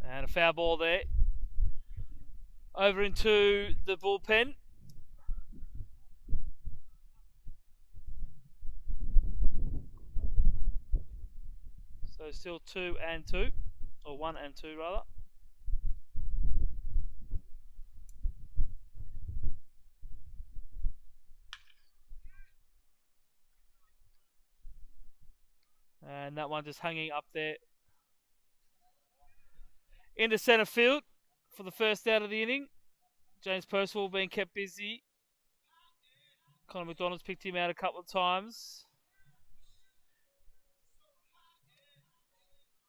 And a foul ball there. Over into the bullpen. So still 2 and 2. Or 1 and 2 rather. And that one just hanging up there into centre field for the first out of the inning. James Percival being kept busy. Connor McDonald's picked him out a couple of times.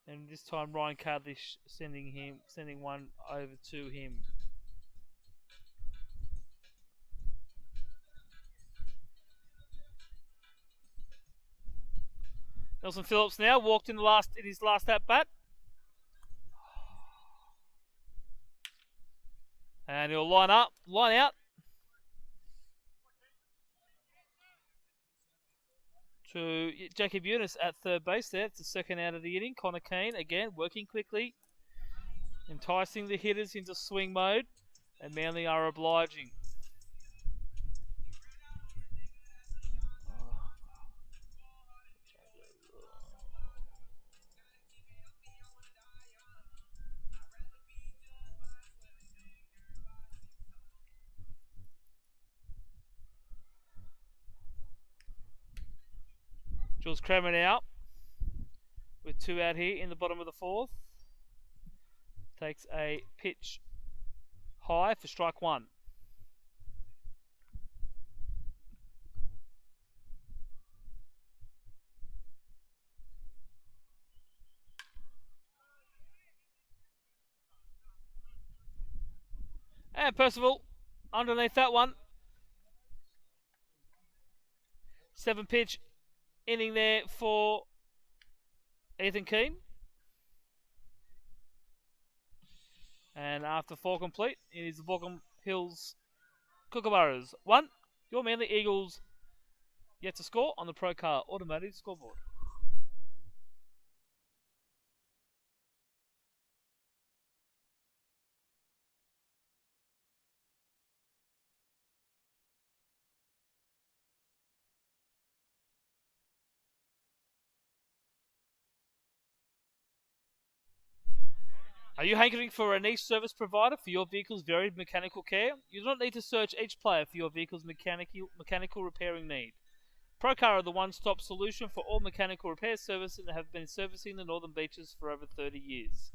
And this time Ryan Kadlish sending one over to him. Nelson Phillips now walked in his last at bat. And he'll line out to Jacob Eunice at third base there. It's the second out of the inning. Connor Keane again working quickly, enticing the hitters into swing mode, and Manly are obliging. Jules Kramer now with 2 out here in the bottom of the fourth. Takes a pitch high for strike 1. And Percival underneath that one. 7 pitch inning there for Ethan Keane. And after 4 complete, it is the Baulkham Hills Kookaburras 1. Your Manly Eagles yet to score on the Pro Car Automotive scoreboard. Are you hankering for a niche service provider for your vehicle's varied mechanical care? You do not need to search each player for your vehicle's mechanical repairing need. Procar are the one-stop solution for all mechanical repair services and have been servicing the Northern Beaches for over 30 years.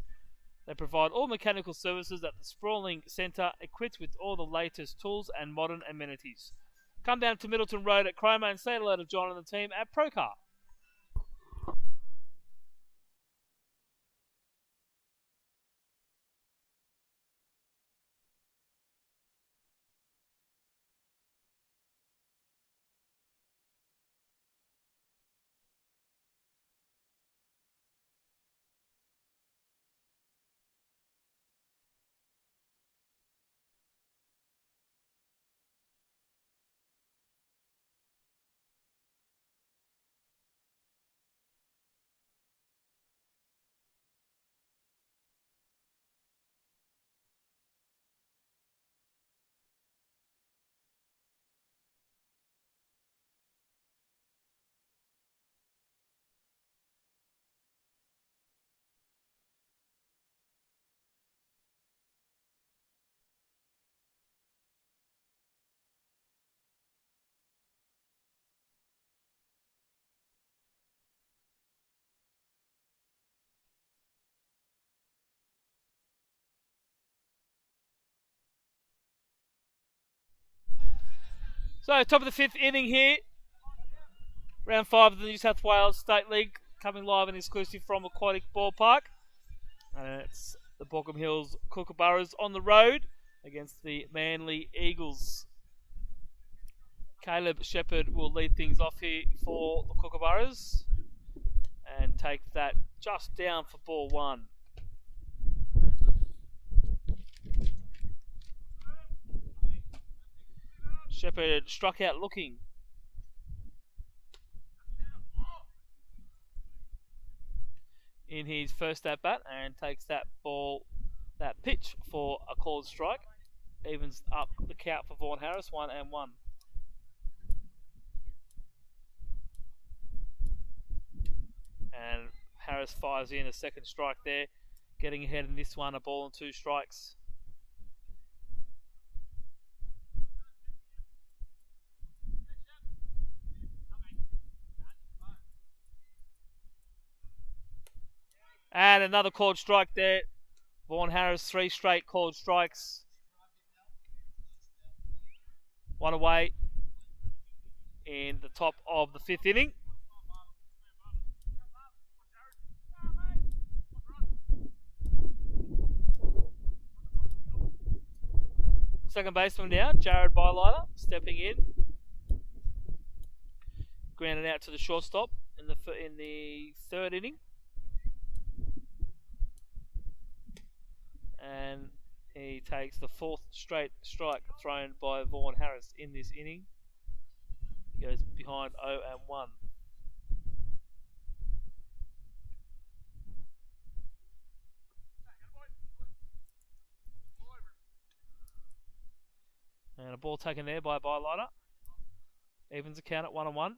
They provide all mechanical services at the sprawling centre, equipped with all the latest tools and modern amenities. Come down to Middleton Road at Cromer and say hello to John and the team at Procar. So, top of the 5th inning here. Round 5 of the New South Wales State League, coming live and exclusive from Aquatic Ballpark. And it's the Baulkham Hills Kookaburras on the road against the Manly Eagles. Caleb Shepherd will lead things off here for the Kookaburras and take that just down for ball 1. Shepherd struck out looking. In his first at bat and takes that pitch for a called strike. Evens up the count for Vaughan Harris, 1-1. And Harris fires in a second strike there, getting ahead in this one, a ball and 2 strikes. And another called strike there. Vaughan Harris, 3 straight called strikes. 1 away in the top of the 5th inning. Second baseman now, Jared Bylighter, stepping in. Grounded out to the shortstop in the 3rd inning. And he takes the 4th straight strike thrown by Vaughan Harris in this inning. He goes behind 0-1. And a ball taken there by Bylighter. Evens the count at 1-1.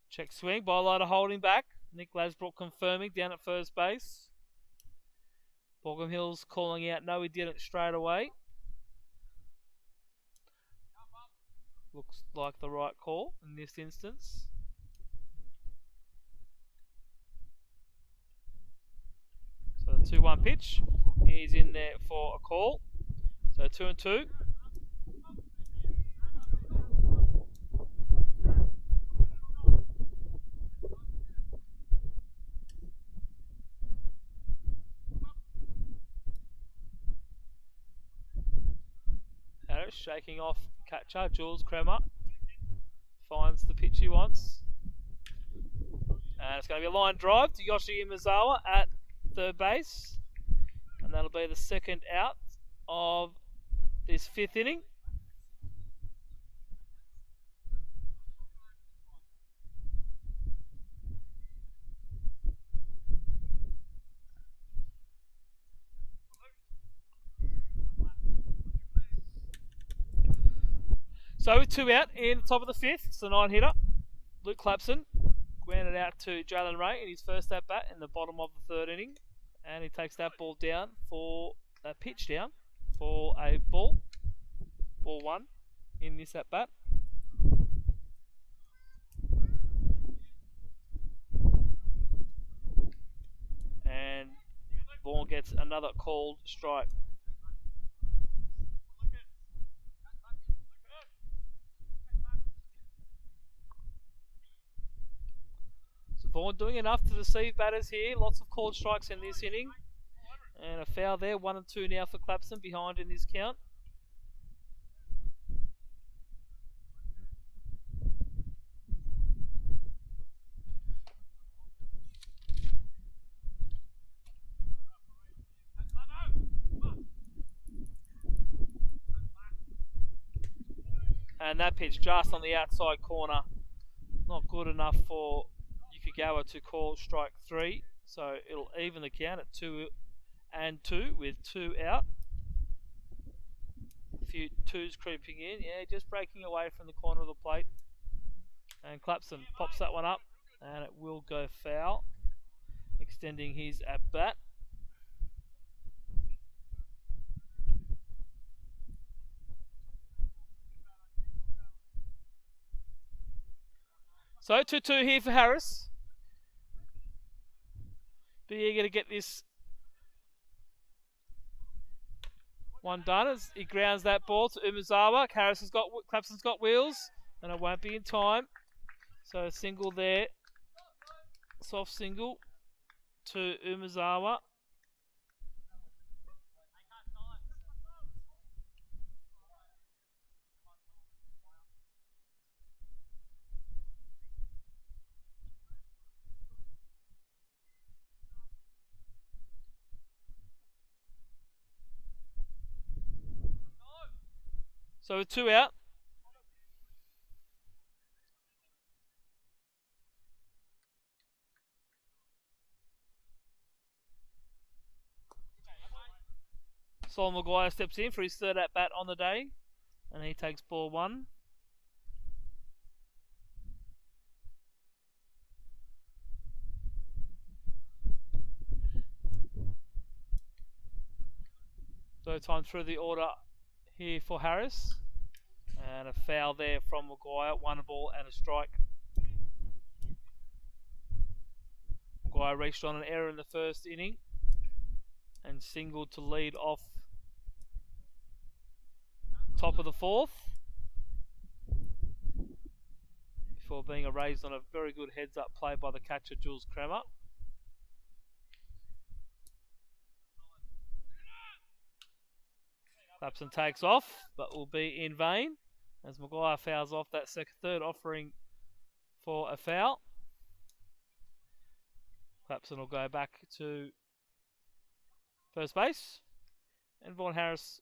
Check swing, Bylighter holding back. Nick Lasbrook confirming down at first base. Baulkham Hills calling out, no he didn't straight away. Looks like the right call in this instance. So the 2-1 pitch is in there for a call. So 2-2. Harris shaking off catcher Jules Kremer. Finds the pitch he wants. And it's going to be a line drive to Yoshi Imazawa at 3rd base. And that'll be the 2nd out of this 5th inning. So with 2 out in the top of the 5th, it's the 9-hitter. Luke Clapson grounded out to Jalen Ray in his first at bat in the bottom of the 3rd inning. And he takes that ball down for a pitch down for a ball 1 in this at bat. And Vaughan gets another called strike. So Vaughan doing enough to deceive batters here. Lots of called strikes in this inning. And a foul there, 1-2 now for Clapson, behind in this count. And that pitch just on the outside corner. Not good enough for Yukagawa to call strike 3. So it'll even the count at 2-2 with 2 out. A few 2s creeping in. Yeah, just breaking away from the corner of the plate. And Clapson pops that one up. And it will go foul. Extending his at bat. So 2-2 here for Harris. Be eager to get this one done as he grounds that ball to Umezawa. Clapson's got wheels, and it won't be in time. So a single there, soft single to Umezawa. So with 2 out. Sol Maguire steps in for his third at bat on the day, and he takes ball 1. Third time through the order here for Harris. And a foul there from Maguire. 1 ball and a strike. Maguire reached on an error in the first inning and singled to lead off top of the 4th before being erased on a very good heads-up play by the catcher Jules Kremer. Clapson takes off, but will be in vain as Maguire fouls off that third offering for a foul. Clapson will go back to first base, and Vaughan Harris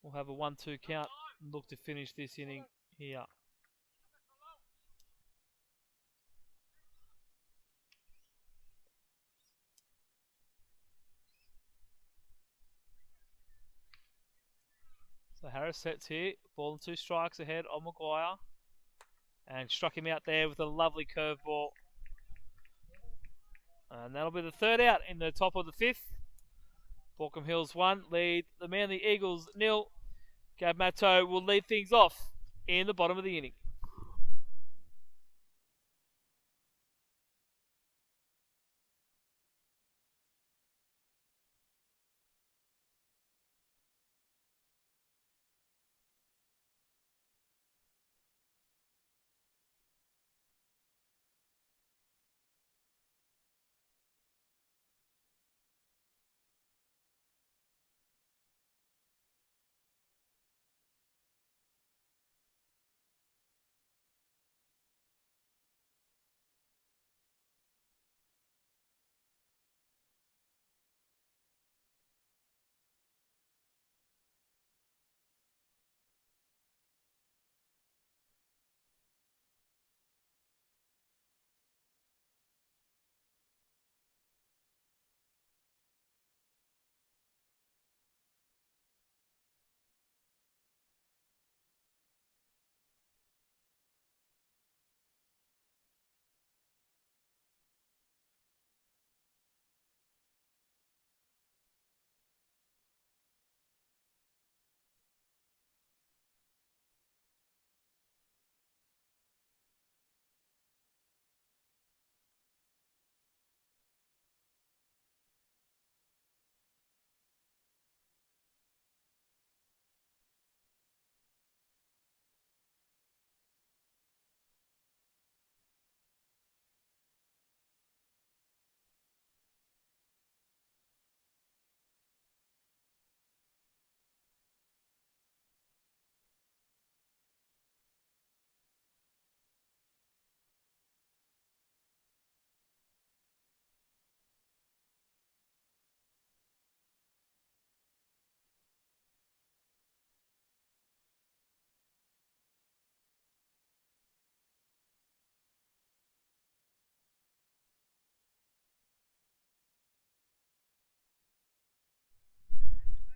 will have a 1-2 count and look to finish this inning here. So Harris sets here, ball and 2 strikes ahead on Maguire, and struck him out there with a lovely curveball. And that'll be the third out in the top of the 5th. Baulkham Hills 1 lead the Manly Eagles 0. Gab Matto will lead things off in the bottom of the inning.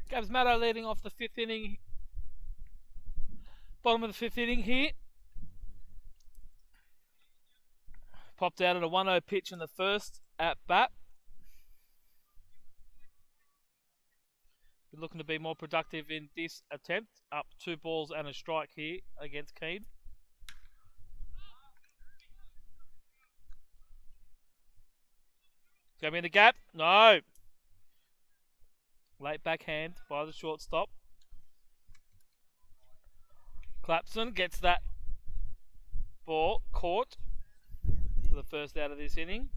Gabs Matto leading off the 5th inning. Bottom of the 5th inning here. Popped out at a 1-0 pitch in the first at bat. We're looking to be more productive in this attempt. Up 2 balls and a strike here against Keane. It's going to be in the gap. No. Late backhand by the shortstop. Clapson gets that ball caught for the first out of this inning.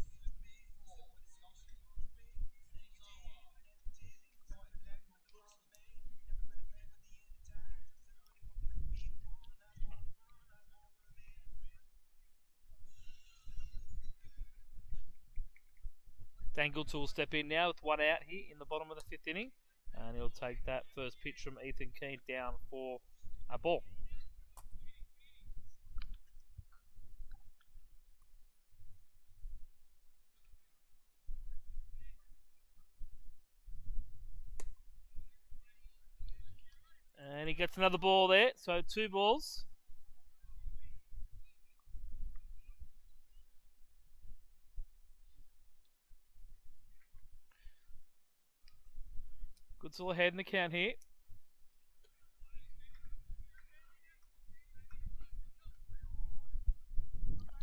Dangleton will step in now with one out here in the bottom of the fifth inning. And he'll take that first pitch from Ethan Keane down for a ball. And he gets another ball there. So 2 balls. Goodsall ahead in the count here.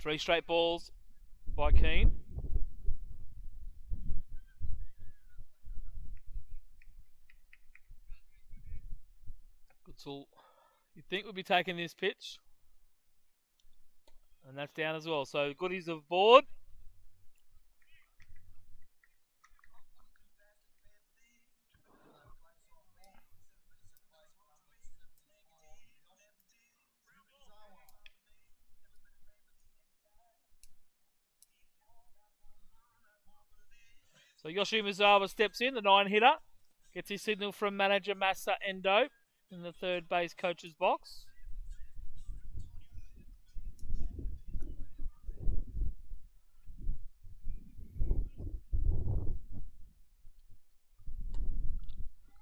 Three straight balls by Keane. Goodsall, you'd think would be taking this pitch. And that's down as well. So Goodies of board. So Yoshi Mizawa steps in, the 9-hitter. Gets his signal from manager Masa Endo in the third base coach's box.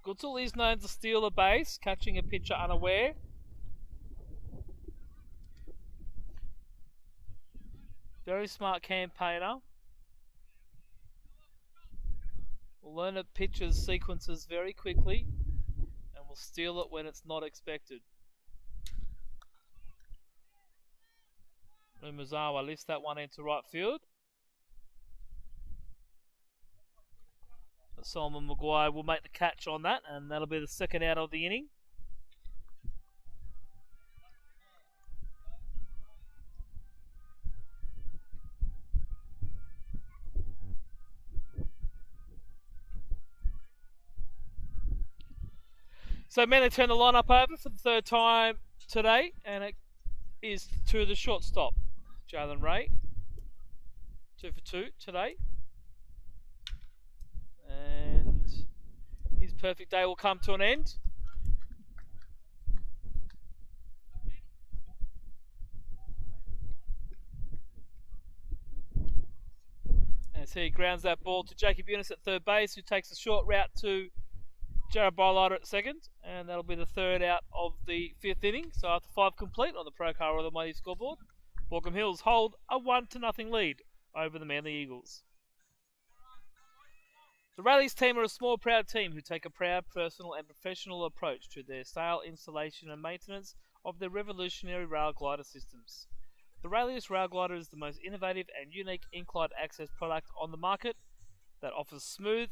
Goodsall is known to steal a base, catching a pitcher unaware. Very smart campaigner. Will learn a pitcher's sequences very quickly and will steal it when it's not expected. Umazawa lifts that one into right field. But Solomon Maguire will make the catch on that, and that'll be the second out of the inning. So Manly turn the lineup over for the third time today, and it is to the shortstop, Jalen Ray. 2 for 2 today. And his perfect day will come to an end. As he grounds that ball to Jacob Eunice at third base, who takes a short route to Jared Bylighter at second, and that'll be the third out of the fifth inning. So after 5 complete on the Procar or the Mighty scoreboard, Baulkham Hills hold a 1-0 lead over the Manly Eagles. The Rallies team are a small, proud team who take a proud, personal and professional approach to their sale, installation and maintenance of their revolutionary rail glider systems. The Rallies Rail Glider is the most innovative and unique incline access product on the market that offers smooth,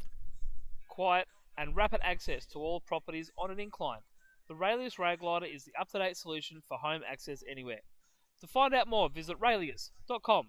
quiet and rapid access to all properties on an incline. The Railius Rail Glider is the up-to-date solution for home access anywhere. To find out more, visit railius.com.au.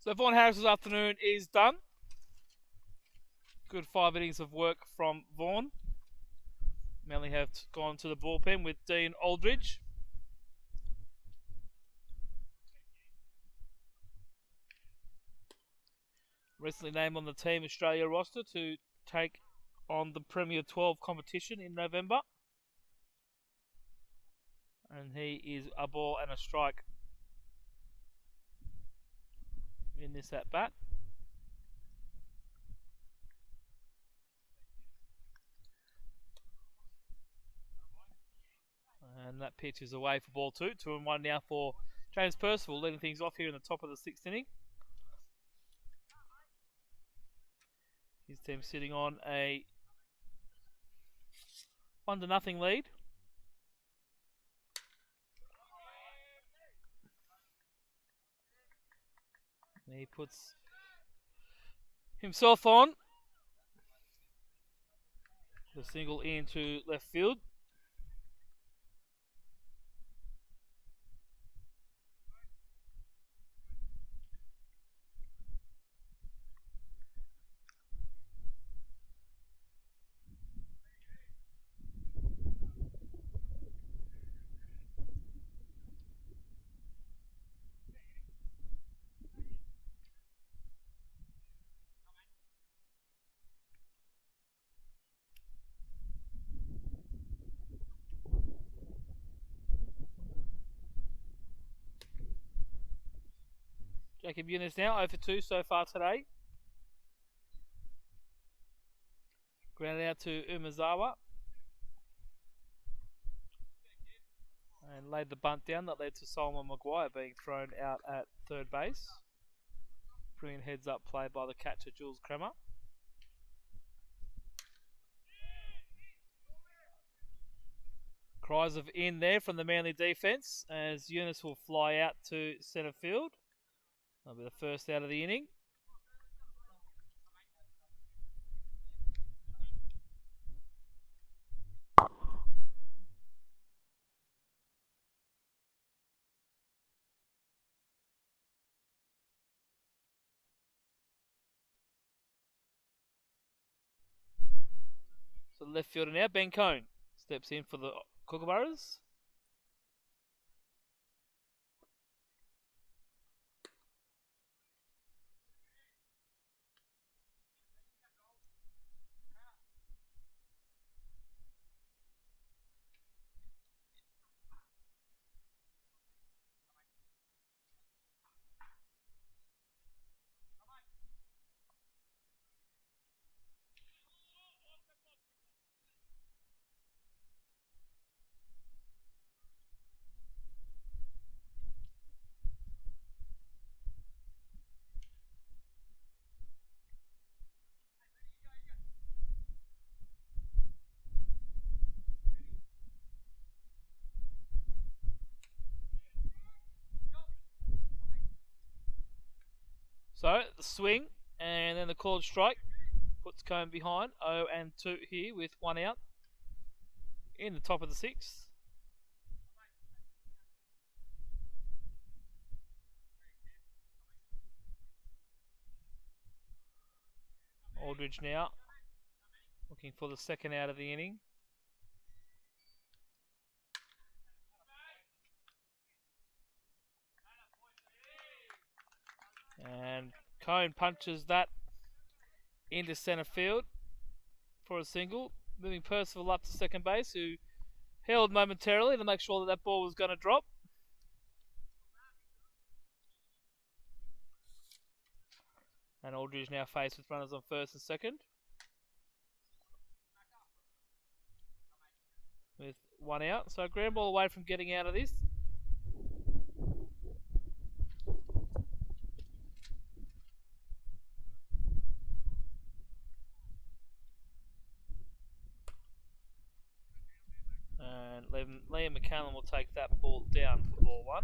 So Vaughan Harris's afternoon is done. Good 5 innings of work from Vaughan. Manly have gone to the bullpen with Dean Aldridge. Recently named on the Team Australia roster to take on the Premier 12 competition in November. And he is a ball and a strike in this at bat. And that pitch is away for ball 2. 2-1 now for James Percival, leading things off here in the top of the 6th inning. His team sitting on a 1-0 lead. And he puts himself on. The single into left field. Jacob Eunice now 0 for 2 so far today. Grounded out to Umazawa. And laid the bunt down that led to Solomon Maguire being thrown out at third base. Brilliant heads up play by the catcher Jules Kremer. Cries of in there from the Manly defence as Eunice will fly out to centre field. That'll be the first out of the inning. So the left fielder now, Ben Cone, steps in for the Kookaburras. So the swing and then the called strike puts Cone behind 0-2 here with 1 out in the top of the 6th. Aldridge now looking for the second out of the inning. And Cone punches that into centre field for a single, moving Percival up to second base, who held momentarily to make sure that that ball was going to drop. And Aldridge now faced with runners on first and second, with 1 out. So ground ball away from getting out of this. And Liam McCallum will take that ball down for ball 1.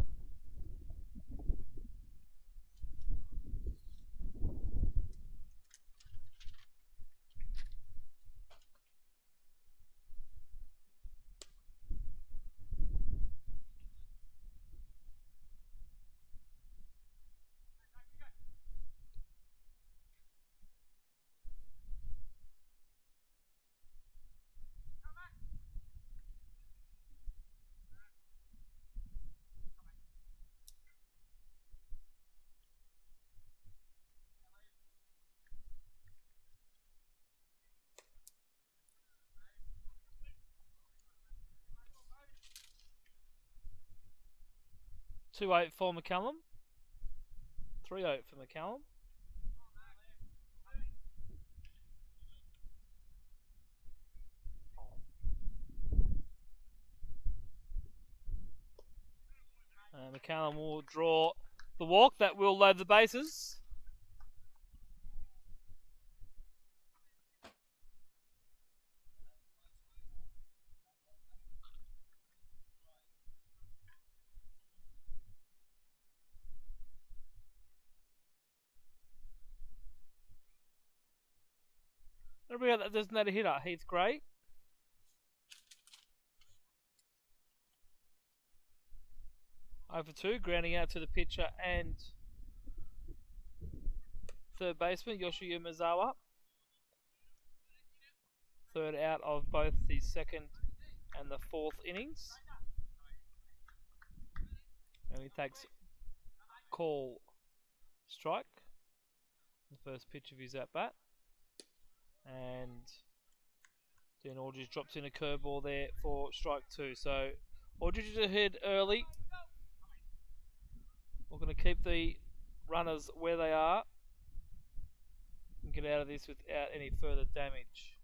2-8 for McCallum. 3-8 for McCallum. McCallum will draw the walk. That will load the bases. Everybody got that designated hitter, Heath Gray. Over 2, grounding out to the pitcher and third baseman, Yoshio Mizawa. Third out of both the second and the fourth innings. And he takes call strike. The first pitch of his at bat. And Dean Aldridge drops in a curveball there for strike 2. So Aldridge is ahead early. We're going to keep the runners where they are and get out of this without any further damage.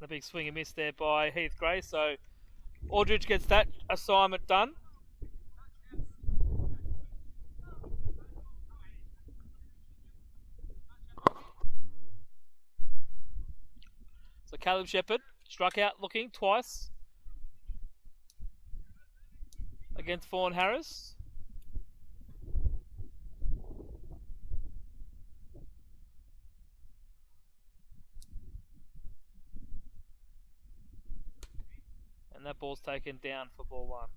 And a big swing and miss there by Heath Gray. So Aldridge gets that assignment done. So Caleb Shepherd struck out looking twice against Vaughan Harris. And that ball's taken down for ball 1.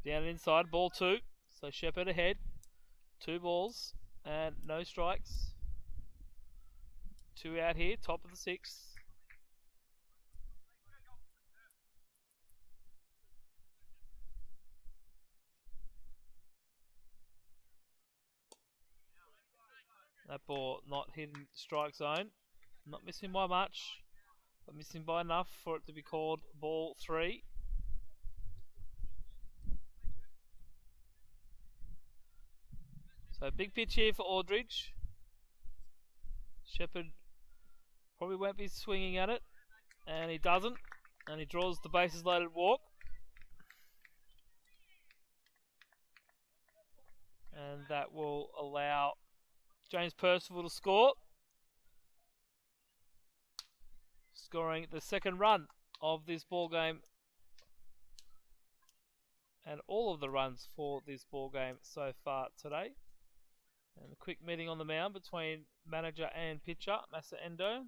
Down inside, ball 2. So Shepherd ahead. 2 balls and no strikes. 2 out here, top of the 6th. That ball not hitting strike zone. Not missing by much, but missing by enough for it to be called ball 3. So big pitch here for Aldridge. Shepherd probably won't be swinging at it, and he doesn't, and he draws the bases loaded walk. And that will allow James Percival to score. Scoring the second run of this ball game. And all of the runs for this ball game so far today. And a quick meeting on the mound between manager and pitcher, Masa Endo.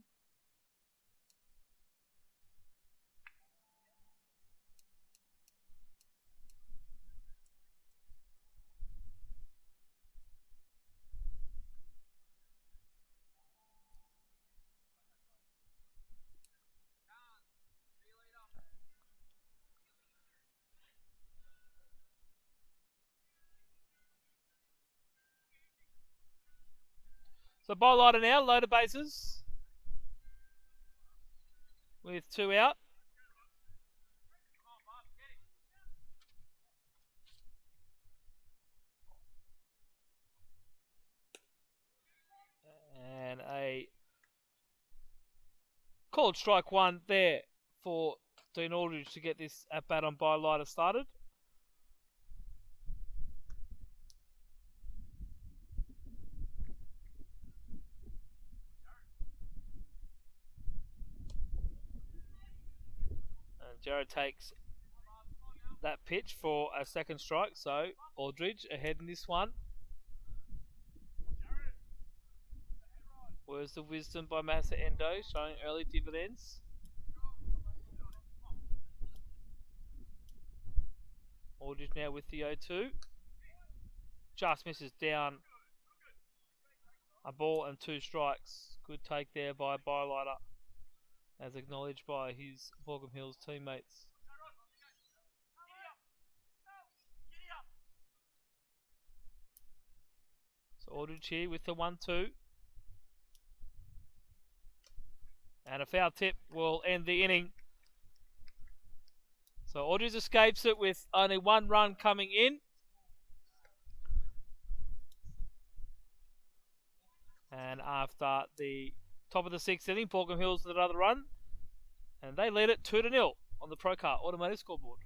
So Bowlighter now, loaded bases with 2 out. And a called strike 1 there for Dean Aldridge to get this at bat on Bowlighter started. Jared takes that pitch for a second strike, so Aldridge ahead in this one. Where's the wisdom by Masa Endo showing early dividends? Aldridge now with the 0-2. Just misses down a ball and 2 strikes. Good take there by Bowlighter. as acknowledged by his Baulkham Hills teammates. So Aldridge here with the 1-2. And a foul tip will end the inning. So Aldridge escapes it with only one run coming in. And after the top of the sixth inning, Baulkham Hills with another run. And they lead it 2-0 on the Procar automated scoreboard.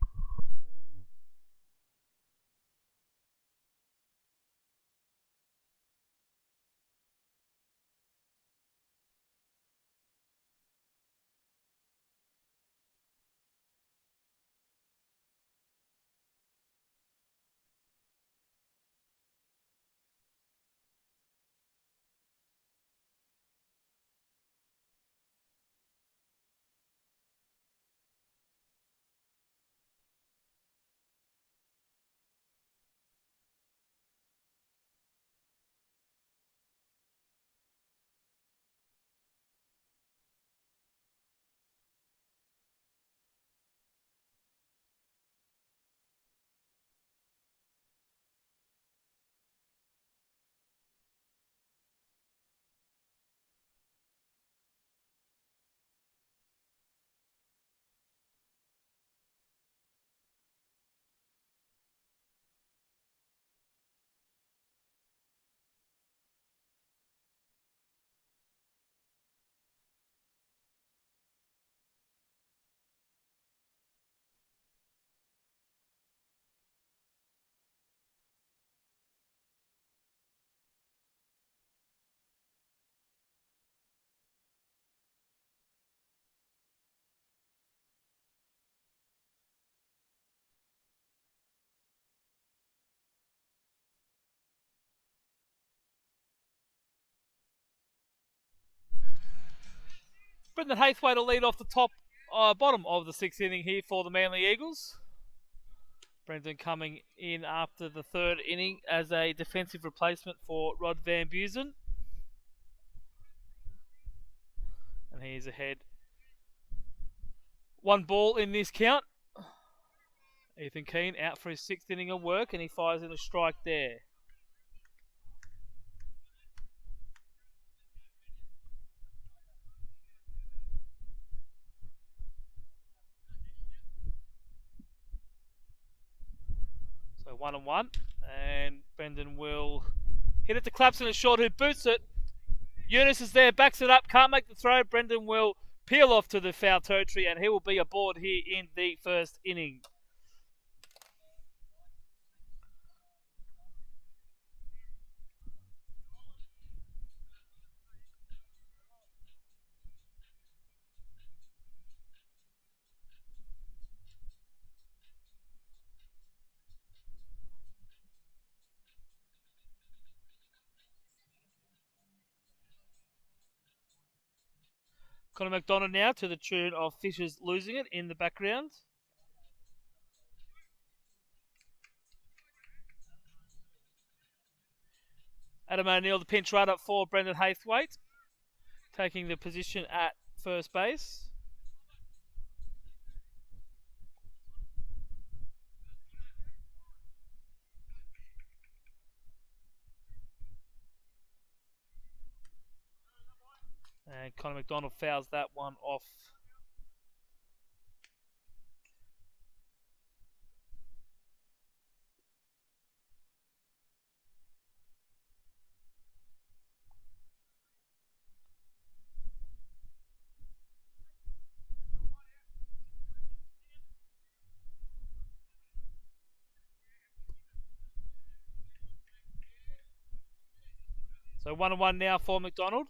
Brendan Hathwaite will lead off the bottom of the sixth inning here for the Manly Eagles. Brendan coming in after the third inning as a defensive replacement for Rod Van Busen. And he's ahead. One ball in this count. Ethan Keane out for his sixth inning of work, and he fires in a strike there. So 1-1, and Brendan will hit it to Clapson and short, who boots it. Eunice is there, backs it up, can't make the throw. Brendan will peel off to the foul territory, and he will be aboard here in the first inning. Connor McDonald now to the tune of Fisher's Losing It in the background. Adam O'Neill, the pinch runner for Brendan Hathwaite, taking the position at first base. And Connor McDonald fouls that one off. So 1-1 now for McDonald.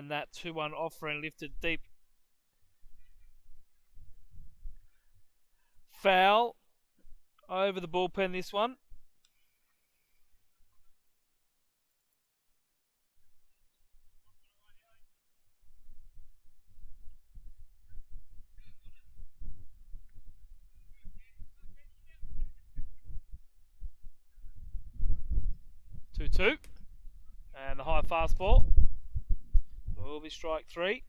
on that 2-1 offering, lifted deep. Foul over the bullpen, this one. Two, and the high fastball will be strike 3.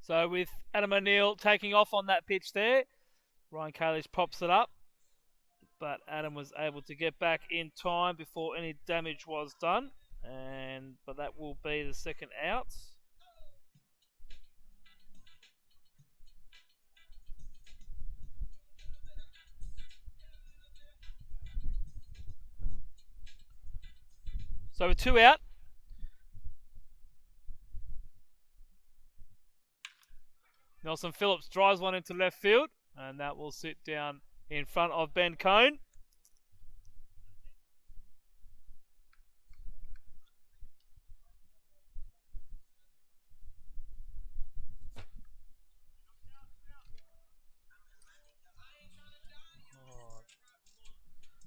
So with Adam O'Neill taking off on that pitch there, Ryan Kalish pops it up, but Adam was able to get back in time before any damage was done, but that will be the second out. So with 2 out, Nelson Phillips drives one into left field, and that will sit down in front of Ben Cone.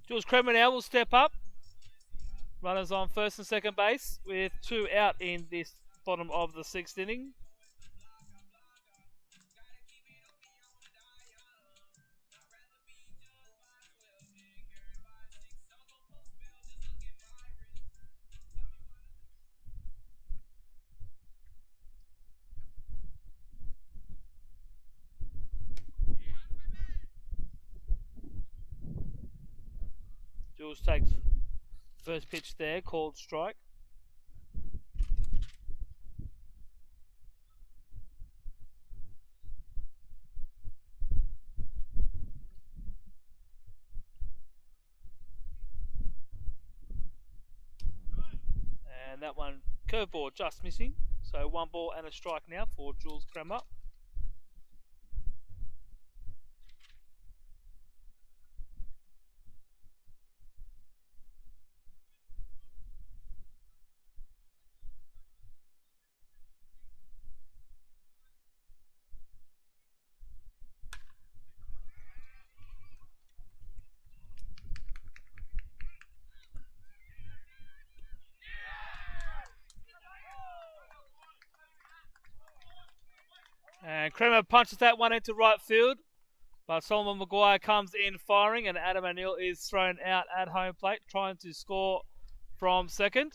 Jules Kremer now will step up. Runners on first and second base with 2 out in this bottom of the 6th inning. Jules takes first pitch there, called strike. And that one, curveball just missing. So 1 ball and a strike now for Jules Kremer. And Kremer punches that one into right field. But Solomon Maguire comes in firing, and Adam O'Neill is thrown out at home plate, trying to score from second.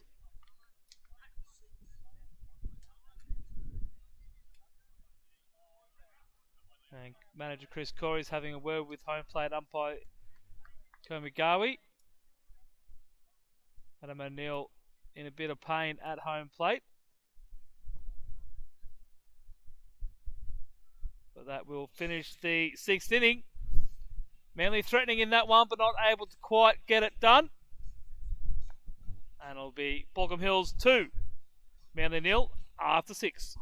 And manager Chris Corey is having a word with home plate umpire Komigawi. Adam O'Neill in a bit of pain at home plate. But that will finish the 6th inning. Manly threatening in that one, but not able to quite get it done. And it'll be Baulkham Hills 2, Manly 0 after 6.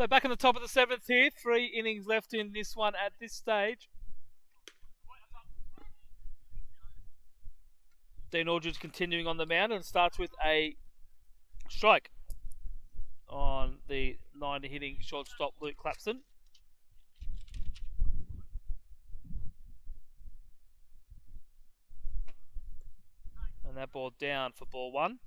So back in the top of the 7th here. 3 innings left in this one at this stage. Dean Aldridge continuing on the mound and starts with a strike on the 90 hitting shortstop Luke Clapson. And that ball down for ball 1.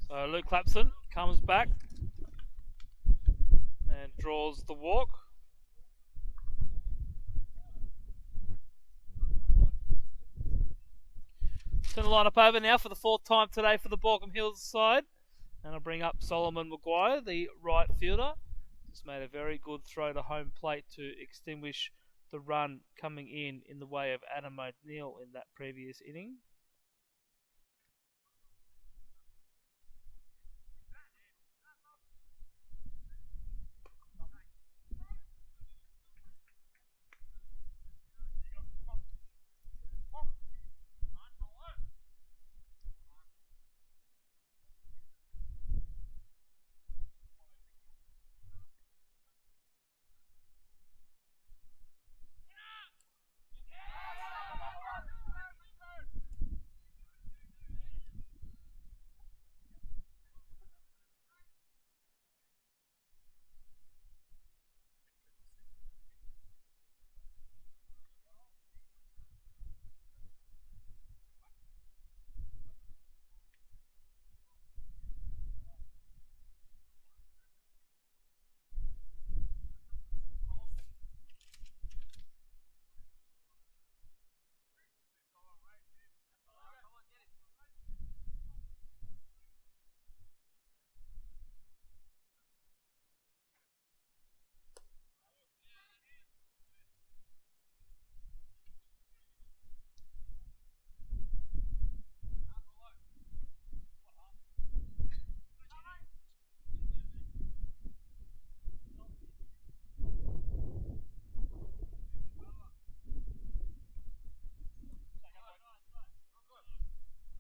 So Luke Clapson comes back and draws the walk. Turn the lineup over now for the 4th time today for the Baulkham Hills side. And I'll bring up Solomon Maguire, the right fielder. Just made a very good throw to home plate to extinguish the run coming in the way of Adam O'Neill in that previous inning.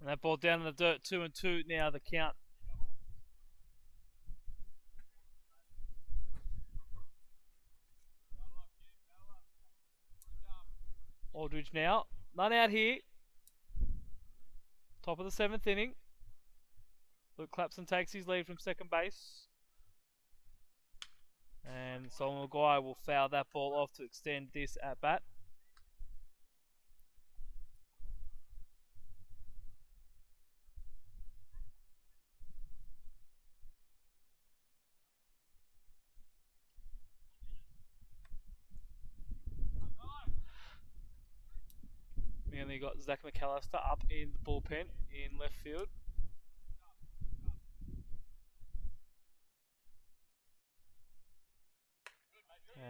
And that ball down in the dirt, 2-2 now the count. Aldridge now, none out here. Top of the 7th inning. Luke Clapson takes his lead from second base. And Solomon Maguire will foul that ball off to extend this at bat. And then you got Zach McAllister up in the bullpen in left field.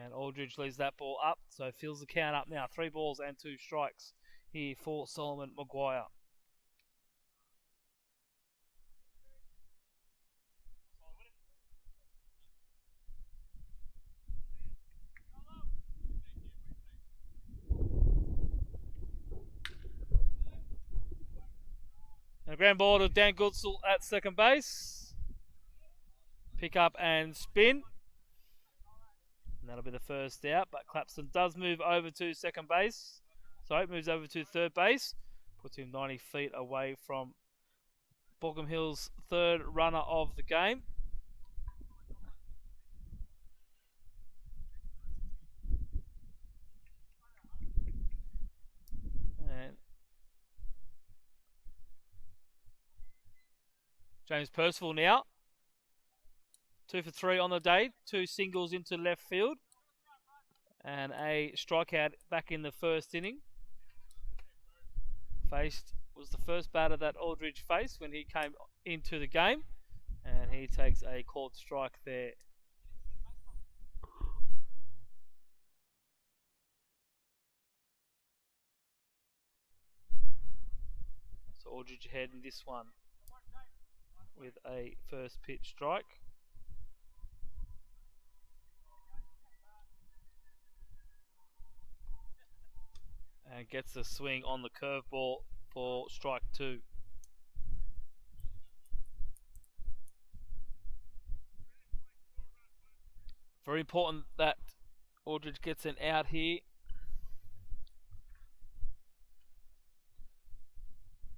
And Aldridge leaves that ball up, so fills the count up now. 3 balls and 2 strikes here for Solomon Maguire. And a ground ball to Dan Goodsell at second base. Pick up and spin. And that'll be the first out, but Clapson does move over to second base. Sorry, moves over to third base. Puts him 90 feet away from Baulkham Hills' 3rd runner of the game. And James Percival now. 2 for 3 on the day. 2 singles into left field. And a strikeout back in the first inning. Was the first batter that Aldridge faced when he came into the game. And he takes a called strike there. So Aldridge ahead in this one with a first pitch strike. And gets a swing on the curveball for strike 2. Very important that Aldridge gets an out here.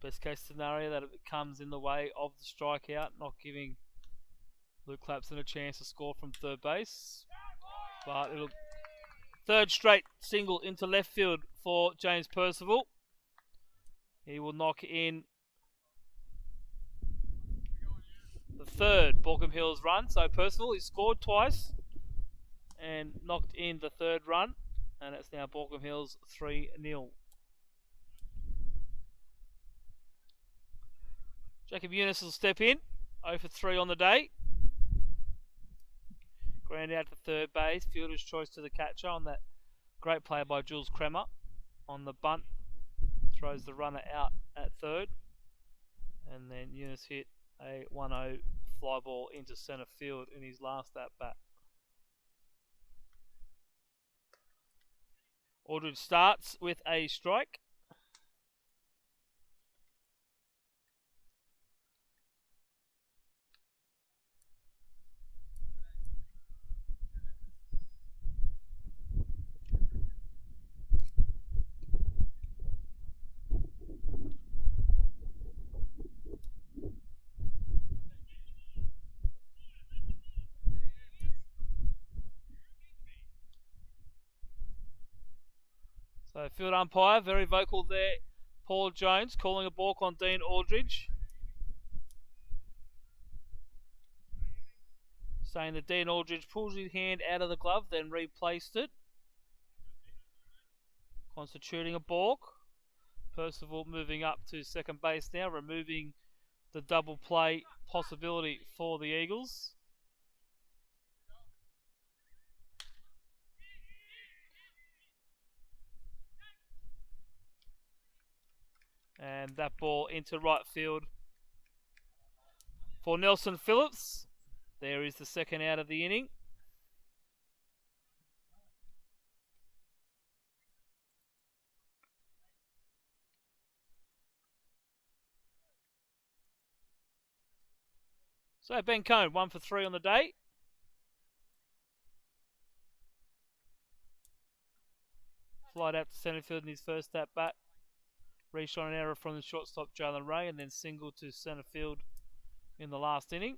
Best case scenario that it comes in the way of the strikeout, not giving Luke Clapson a chance to score from third base. But it'll third straight single into left field for James Percival. He will knock in the third Baulkham Hills run. So Percival, he scored twice and knocked in the third run. And it's now Baulkham Hills 3-0. Jacob Eunice will step in. 0 for 3 on the day. Ground out to third base. Fielder's choice to the catcher on that great play by Jules Kremer on the bunt. Throws the runner out at third. And then Eunice hit a 1-0 fly ball into centre field in his last at bat. Aldridge starts with a strike. So field umpire, very vocal there. Paul Jones calling a balk on Dean Aldridge. Saying that Dean Aldridge pulls his hand out of the glove, then replaced it. Constituting a balk. Percival moving up to second base now, removing the double play possibility for the Eagles. And that ball into right field for Nelson Phillips. There is the second out of the inning. So Ben Cone, 1 for 3 on the day. Flied out to centre field in his first at bat. Reshot an error from the shortstop Jalen Ray, and then single to centre field in the last inning.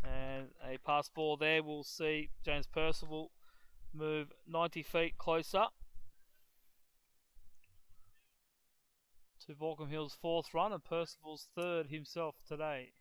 And a pass ball there. We'll see James Percival move 90 feet closer to Baulkham Hills' 4th run and Percival's 3rd himself today.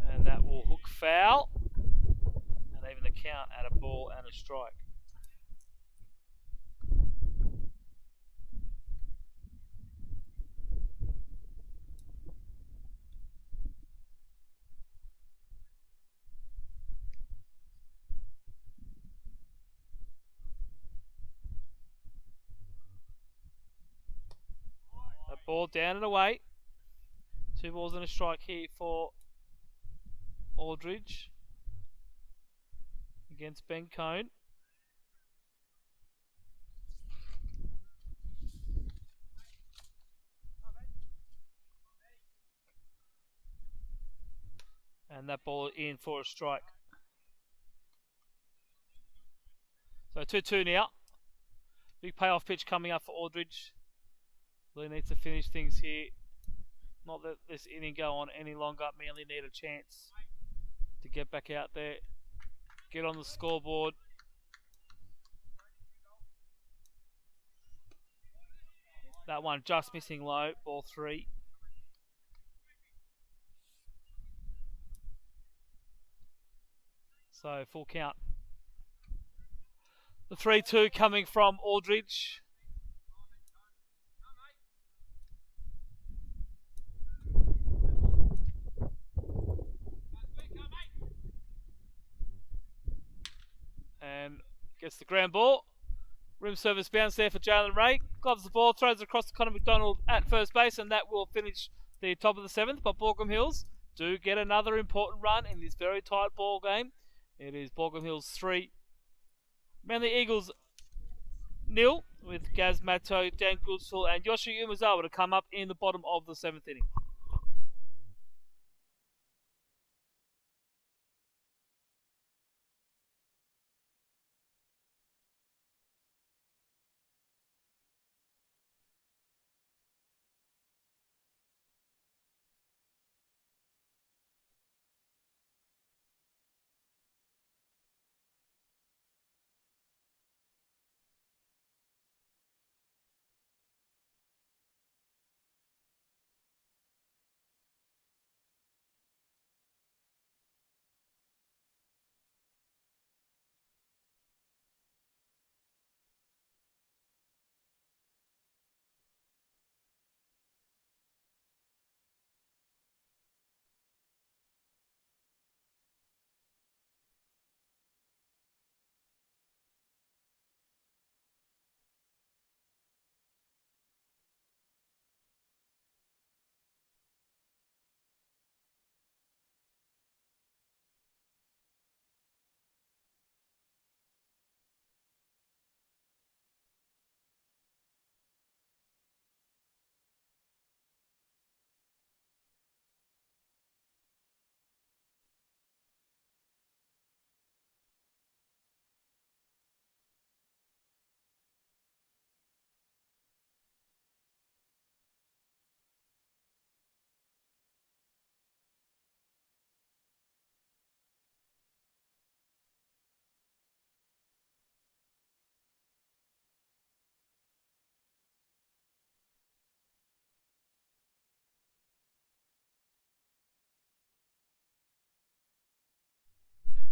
And that will hook foul and even the count at a ball and a strike. That ball down and away. 2 balls and a strike here for Aldridge against Ben Cone. And that ball in for a strike. So 2-2 now. Big payoff pitch coming up for Aldridge. Really needs to finish things here Not that this inning go on any longer. Manly need a chance to get back out there, get on the scoreboard. That one just missing low, ball 3. So full count. The 3-2 coming from Aldridge. And gets the ground ball. Rim service bounce there for Jalen Ray. Gloves the ball, throws it across to Connor McDonald at first base, and that will finish the top of the 7th. But Baulkham Hills do get another important run in this very tight ball game. It is Baulkham Hills 3, Manly Eagles 0, with Gaz Matto, Dan Goodsall, and Yoshi Umazawa to come up in the bottom of the 7th inning.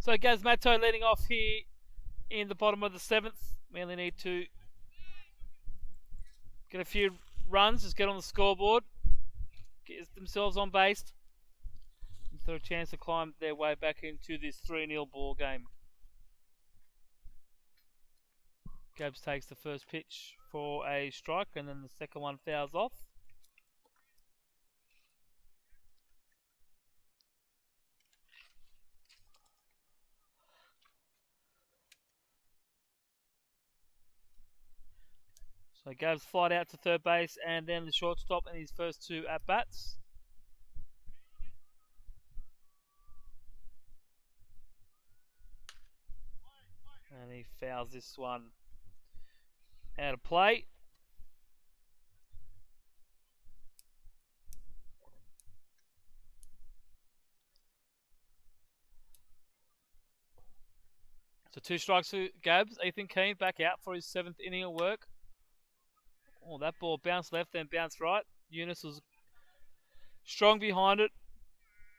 So Gaz Matto leading off here in the bottom of the 7th. Manly need to get a few runs, just get on the scoreboard, get themselves on base, for a chance to climb their way back into this 3-0 ball game. Gabs takes the first pitch for a strike, and then the second one fouls off. So Gabs flied out to third base and then the shortstop in his first 2 at-bats. And he fouls this one out of play. So 2 strikes to Gabs. Ethan Keane back out for his 7th inning of work. Oh, that ball bounced left, then bounced right. Eunice was strong behind it.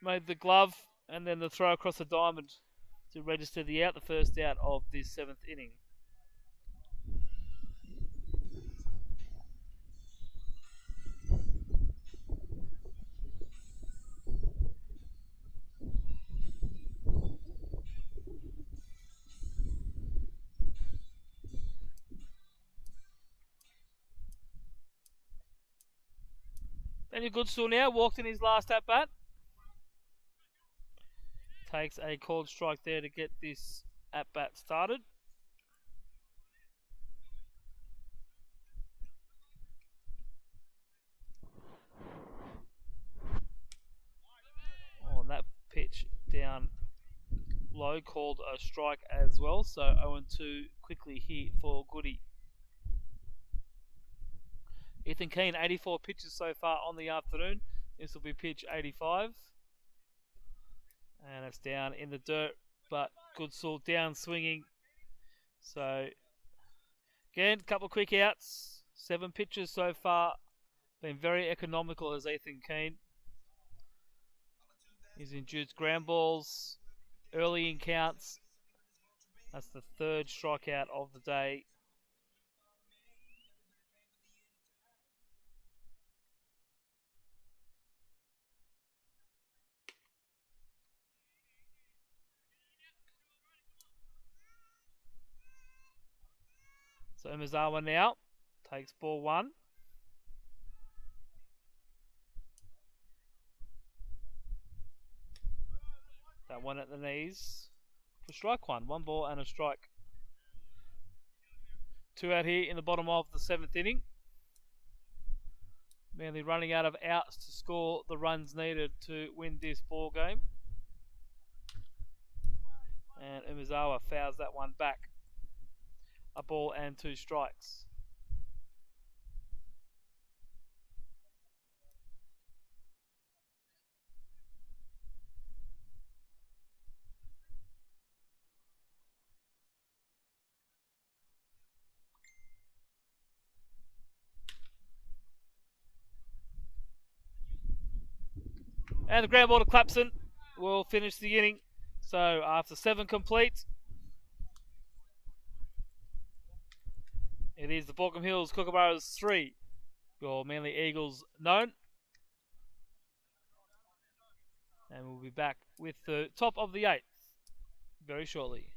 Made the glove and then the throw across the diamond to register the out, the first out of this 7th inning. Daniel Goodstill now walked in his last at bat. Takes a called strike there to get this at bat started. On that pitch down low, called a strike as well. So 0-2 quickly here for Goody. Ethan Keane, 84 pitches so far on the afternoon. This will be pitch 85. And it's down in the dirt, but Goodsall down swinging. So, again, a couple of quick outs. 7 pitches so far. Been very economical as Ethan Keane. He's induced ground balls early in counts. That's the 3rd strikeout of the day. So Umezawa now takes ball 1. That one at the knees for strike 1. 1 ball and a strike. 2 out here in the bottom of the 7th inning. Manly running out of outs to score the runs needed to win this ball game. And Umezawa fouls that one back. A ball and 2 strikes. And the ground ball to Clapson will finish the inning. So after 7 complete, it is the Baulkham Hills Kookaburras 3, your Manly Eagles known. And we'll be back with the top of the 8th very shortly.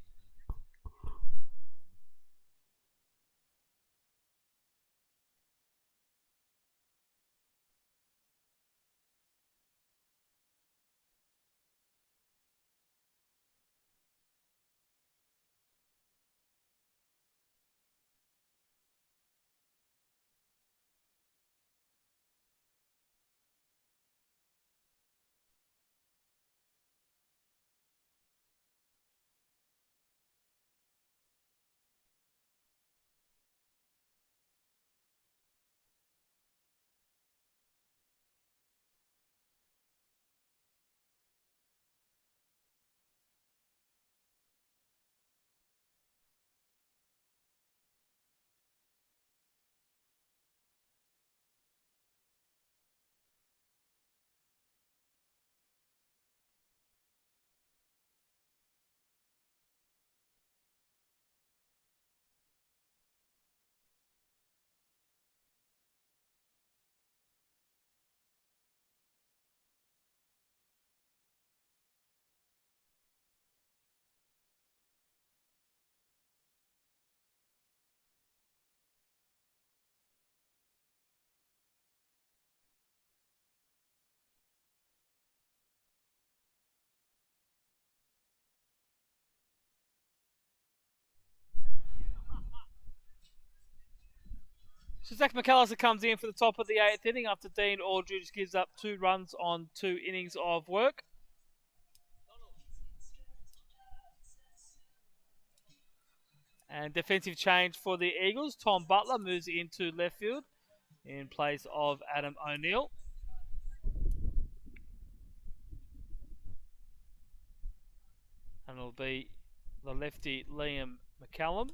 So Zach McAllister comes in for the top of the 8th inning after Dean Aldridge gives up 2 runs on 2 innings of work. And defensive change for the Eagles. Tom Butler moves into left field in place of Adam O'Neill. And it'll be the lefty Liam McCallum,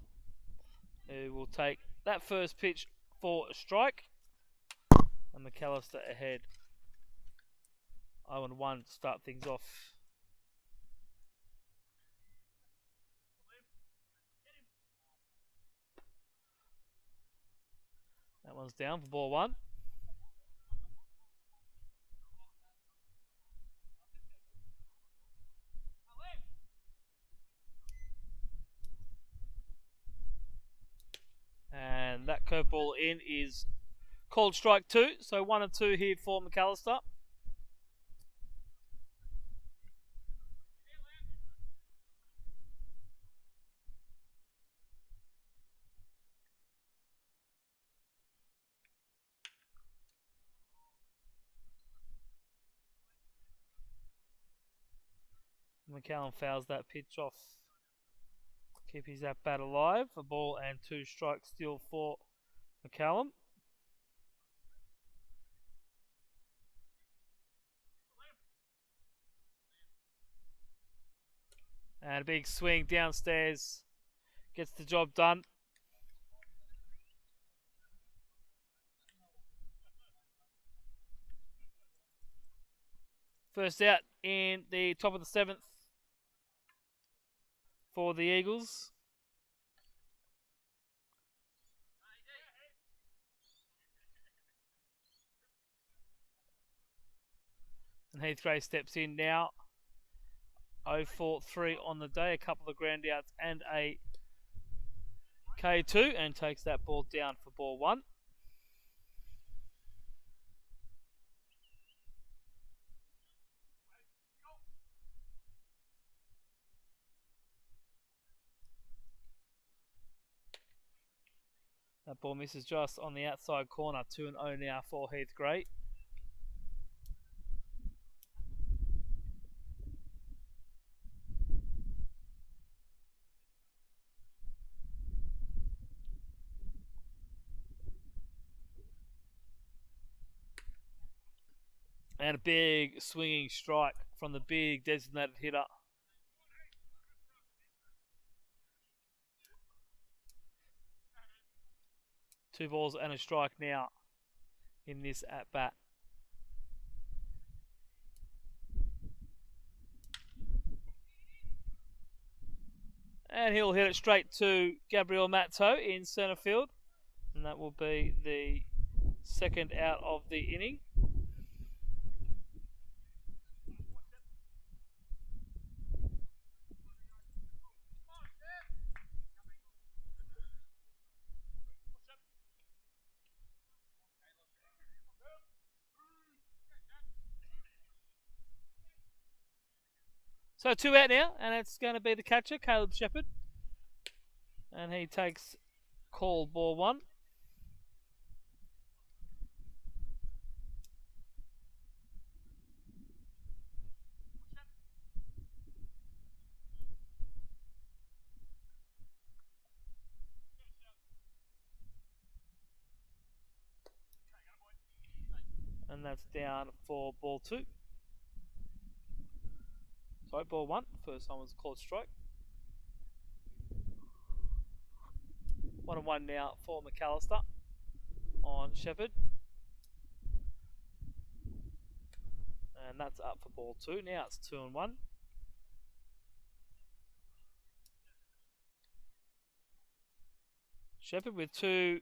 who will take that first pitch for a strike. And McAllister ahead 0-1 to start things off. That one's down for ball 1. And that curveball in is called strike 2. So 1 and 2 here for McAllister. McCallum fouls that pitch off. Keep his at bat alive. A ball and 2 strikes still for McCallum. And a big swing downstairs. Gets the job done. First out in the top of the 7th for the Eagles. And Heathgrave steps in now. 0-4-3 on the day. A couple of ground outs and a K2. And takes that ball down for ball 1. That ball misses just on the outside corner. 2-0 now for Heathgrave. And a big swinging strike from the big designated hitter. Two balls and a strike now in this at bat. And he'll hit it straight to Gabriel Matto in centre field. And that will be the second out of the inning. So 2 out now, and it's going to be the catcher, Caleb Shepherd. And he takes call ball 1. And that's down for ball 2. Sorry, ball 1. First one was called strike. 1-1 now for McAllister on Shepherd. And that's up for ball 2. Now it's 2-1. Shepherd with 2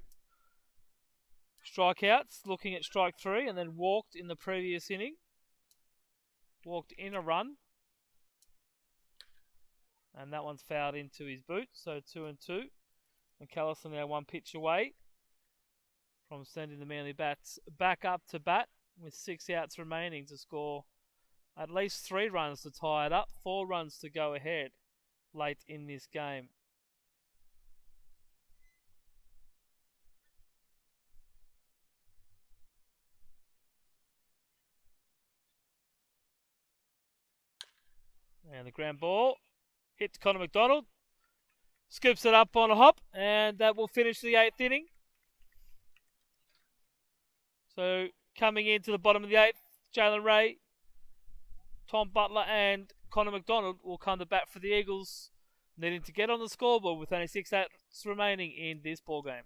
strikeouts, looking at strike 3, and then walked in the previous inning. Walked in a run. And that one's fouled into his boot, so 2-2. McAllister now 1 pitch away from sending the Manly bats back up to bat with 6 outs remaining to score at least 3 runs to tie it up, 4 runs to go ahead late in this game. And the ground ball hit to Connor McDonald. Scoops it up on a hop, and that will finish the 8th inning. So coming into the bottom of the 8th, Jalen Ray, Tom Butler, and Connor McDonald will come to bat for the Eagles, needing to get on the scoreboard with only 6 outs remaining in this ball game.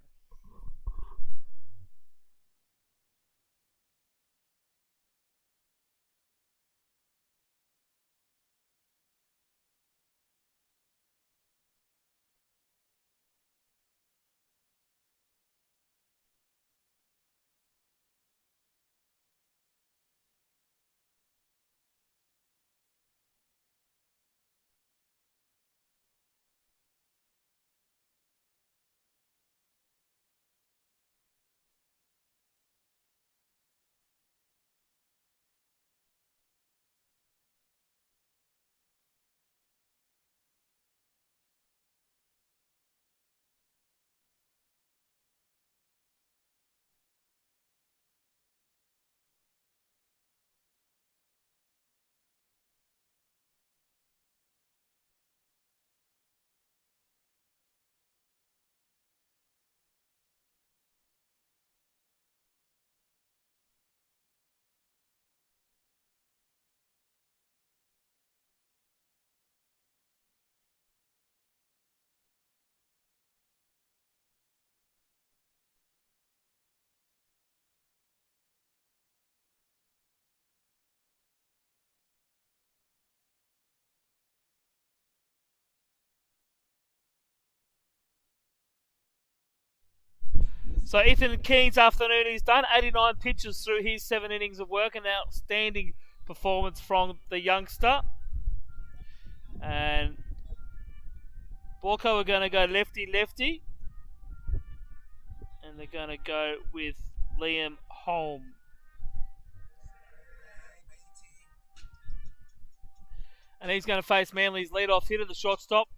So Ethan Keen's afternoon, he's done 89 pitches through his 7 innings of work. An outstanding performance from the youngster. And Baulkham are going to go lefty-lefty. And they're going to go with Liam Holm. And he's going to face Manly's lead-off hitter, the shortstop,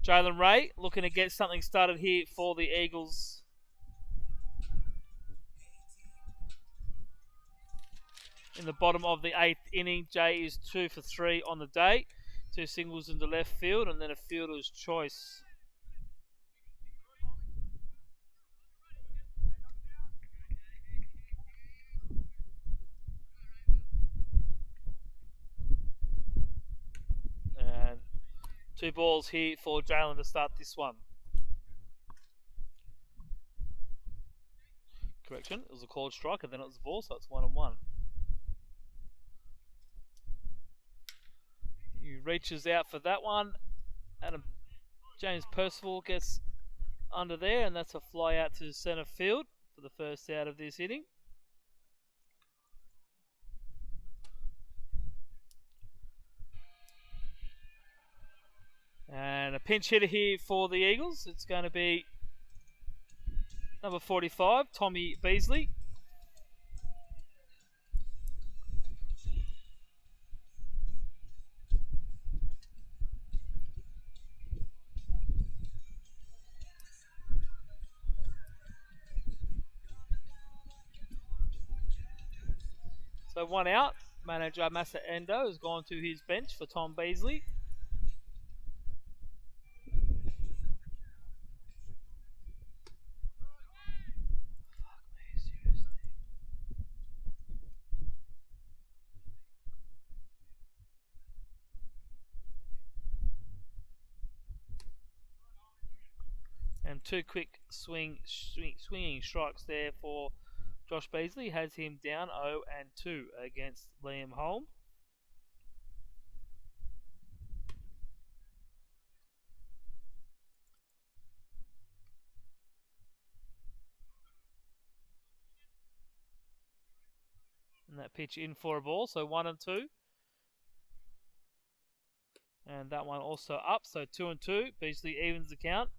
Jalen Ray, looking to get something started here for the Eagles. In the bottom of the 8th inning, Jay is 2 for 3 on the day. 2 singles into left field and then a fielder's choice. And 2 balls here for Jalen to start this one. Correction, it was a called strike and then it was a ball, so it's 1-1. He reaches out for that one. James Percival gets under there, and that's a fly out to centre field for the first out of this inning. And a pinch hitter here for the Eagles. It's going to be number 45, Tommy Beasley. So 1 out. Manager Massa Endo has gone to his bench for Tom Beasley. And 2 quick swinging strikes there for Josh Beasley. Has him down 0-2 against Liam Holm. And that pitch in for a ball, so 1-2. And that one also up, so 2-2. Beasley evens the count.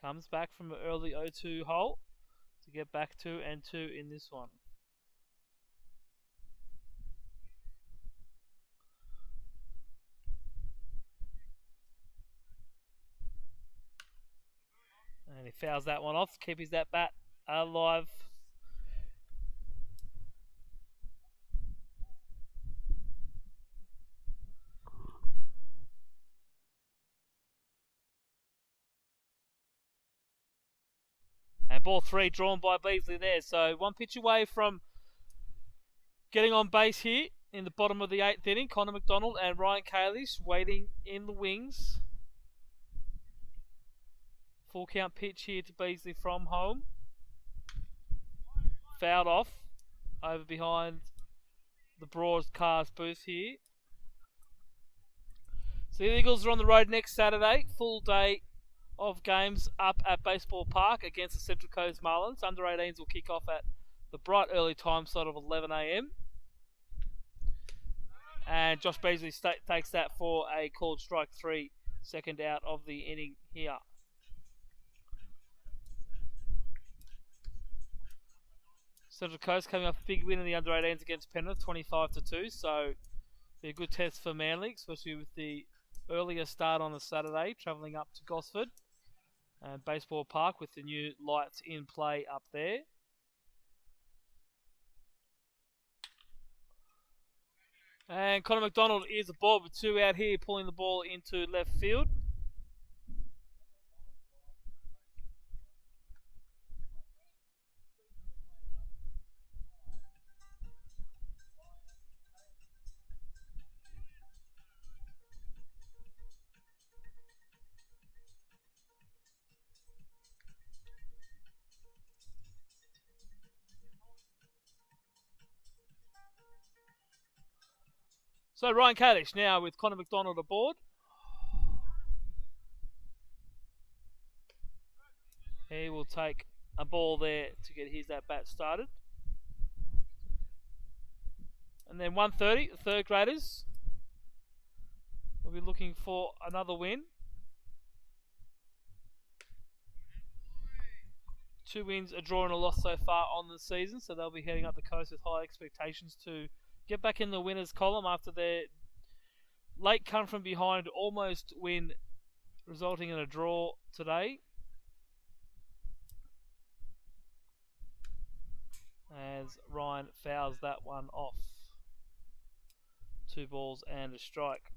Comes back from an early 0-2 hole to get back 2-2 in this one. And he fouls that one off, keeping that bat alive. And ball 3 drawn by Beasley there. So 1 pitch away from getting on base here in the bottom of the 8th inning. Connor McDonald and Ryan Kalish waiting in the wings. Full count pitch here to Beasley from home. Fouled off over behind the broadcast booth here. So the Eagles are on the road next Saturday. Full day of games up at Baseball Park against the Central Coast Marlins. Under 18s will kick off at the bright early time slot of 11 a.m. And Josh Beasley takes that for a called strike 3, second out of the inning here. Central Coast coming off a big win in the under 18s against Penrith, 25-2. So be a good test for Manly, especially with the earlier start on the Saturday, travelling up to Gosford and Baseball Park with the new lights in play up there. And Connor McDonald is aboard with 2 out here, pulling the ball into left field. So Ryan Kalish now with Connor McDonald aboard. He will take a ball there to get his at bat started. And then 1:30, the third graders will be looking for another win. 2 wins, a draw and a loss so far on the season, so they'll be heading up the coast with high expectations to get back in the winners column after their late come from behind almost win, resulting in a draw today. As Ryan fouls that one off. 2 balls and a strike.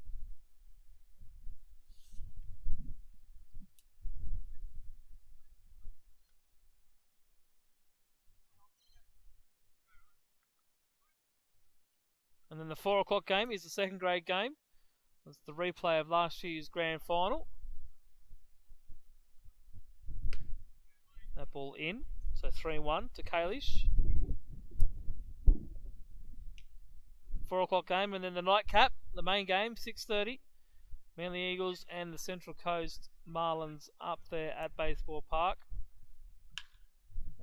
And then the 4 o'clock game is the second grade game. It's the replay of last year's grand final. That ball in. So 3-1 to Kalish. 4 o'clock game, and then the nightcap, the main game, 6:30. Manly Eagles and the Central Coast Marlins up there at Baseball Park.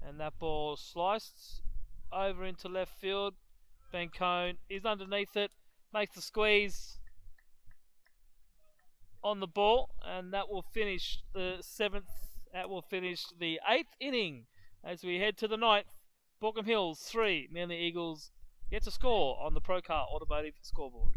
And that ball sliced over into left field. Ben Cone is underneath it, makes the squeeze on the ball, and that will finish the 7th. That will finish the 8th inning as we head to the 9th. Baulkham Hills 3, Manly Eagles gets a score on the Procar Automotive scoreboard.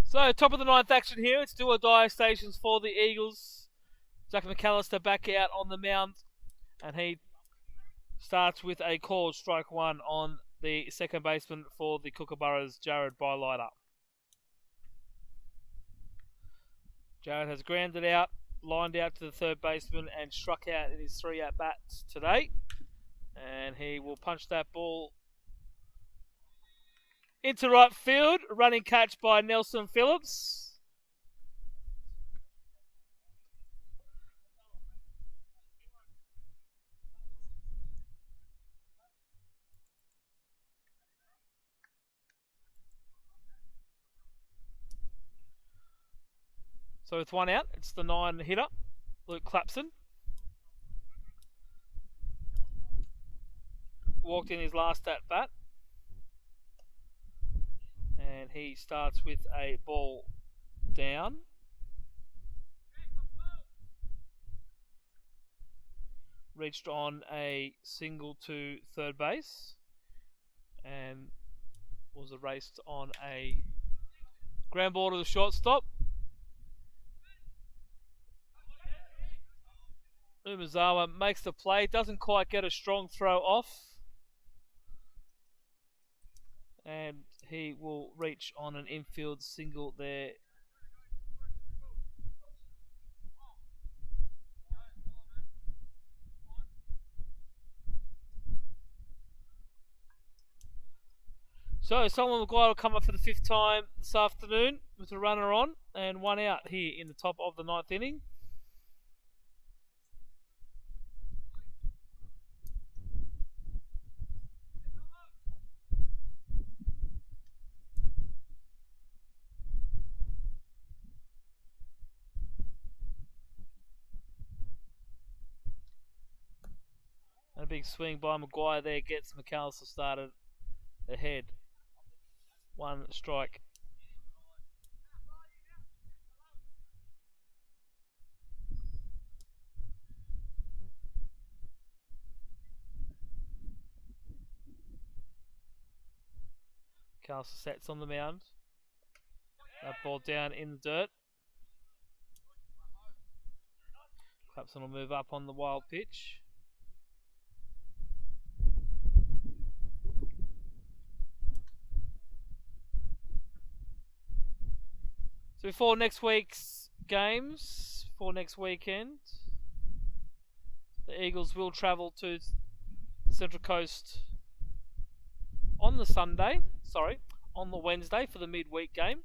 So, top of the 9th action here. It's do or die stations for the Eagles. Zach McAllister back out on the mound, and he starts with a called strike 1 on the second baseman for the Kookaburras, Jared Bylighter. Jared has grounded out, lined out to the third baseman, and struck out in his 3 at-bats today. And he will punch that ball into right field. Running catch by Nelson Phillips. So with 1 out, it's the 9 hitter, Luke Clapson. Walked in his last at bat. And he starts with a ball down. Reached on a single to third base. And was erased on a ground ball to the shortstop. Umazawa makes the play. Doesn't quite get a strong throw off. And he will reach on an infield single there. So Solomon Maguire will come up for the 5th time this afternoon with a runner on and 1 out here in the top of the 9th inning. And a big swing by Maguire there gets McAllister started ahead. 1 strike. McAllister sets on the mound. That ball down in the dirt. Clapson will move up on the wild pitch. So before next week's games, for next weekend, the Eagles will travel to Central Coast on the on the Wednesday for the midweek game.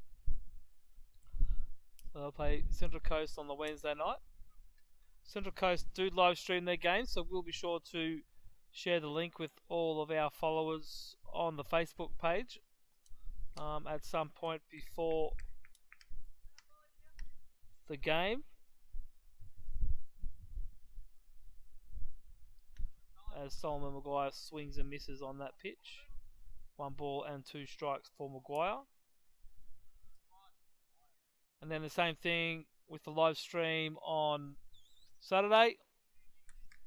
So they'll play Central Coast on the Wednesday night. Central Coast do live stream their games, so we'll be sure to share the link with all of our followers on the Facebook page at some point before the game. As Solomon Maguire swings and misses on that pitch. 1 ball and 2 strikes for Maguire. And then the same thing with the live stream on Saturday.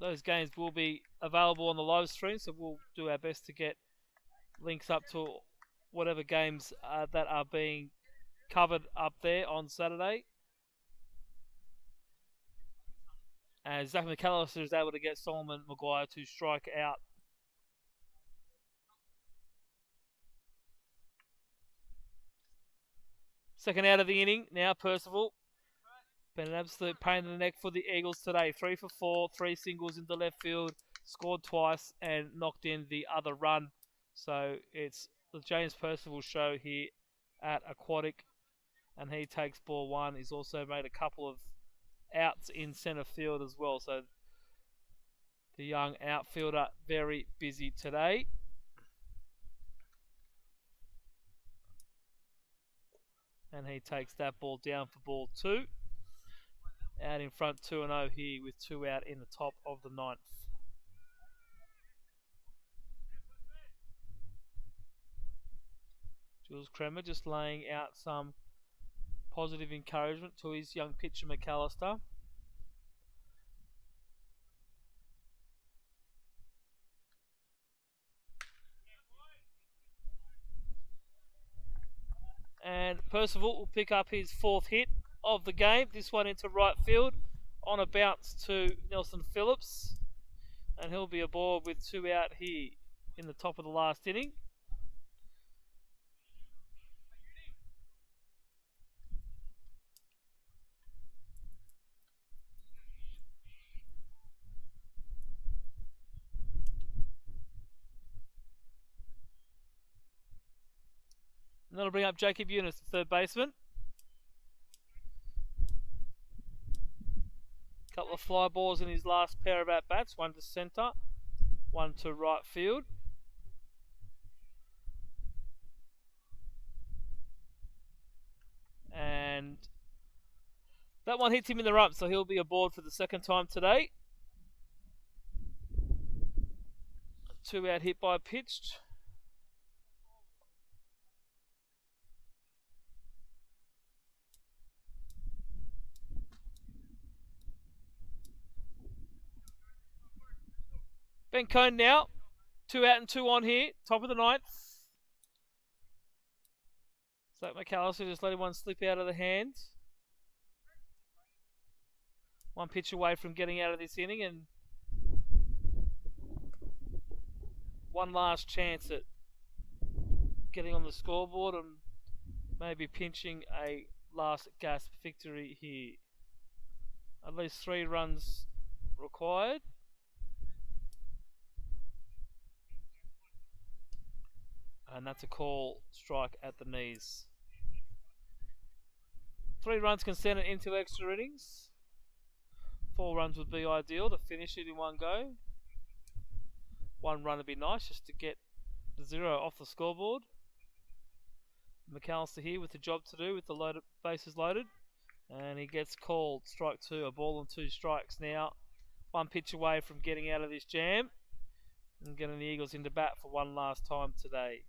Those games will be available on the live stream, so we'll do our best to get links up to whatever games that are being covered up there on Saturday. As Zach McAllister is able to get Solomon Maguire to strike out. Second out of the inning. Now Percival. Been an absolute pain in the neck for the Eagles today. 3 for 4, 3 singles into left field. Scored twice and knocked in the other run. So it's the James Percival show here at Aquatic. And he takes ball 1. He's also made a couple of outs in centre field as well, so the young outfielder very busy today. And he takes that ball down for ball 2. Out in front 2-0 here with 2 out in the top of the 9th. Jules Kremer just laying out some positive encouragement to his young pitcher McAllister. And Percival will pick up his 4th hit of the game. This one into right field on a bounce to Nelson Phillips. And he'll be aboard with 2 out here in the top of the last inning. And that'll bring up Jacob Eunice, the third baseman. Couple of fly balls in his last pair of at-bats. 1 to centre, 1 to right field. And that one hits him in the rump, so he'll be aboard for the 2nd time today. 2 out hit by pitched. Ben Cone now. 2 out and 2 on here. Top of the 9th. Zach McAllister just letting one slip out of the hands. 1 pitch away from getting out of this inning, and 1 last chance at getting on the scoreboard and maybe pinching a last gasp victory here. At least 3 runs required. And that's a call strike at the knees. 3 runs can send it into extra innings. 4 runs would be ideal to finish it in one go. 1 run would be nice just to get the 0 off the scoreboard. McAllister here with the job to do with the bases loaded. And he gets called strike 2, a ball and 2 strikes now. 1 pitch away from getting out of this jam and getting the Eagles into bat for one last time today.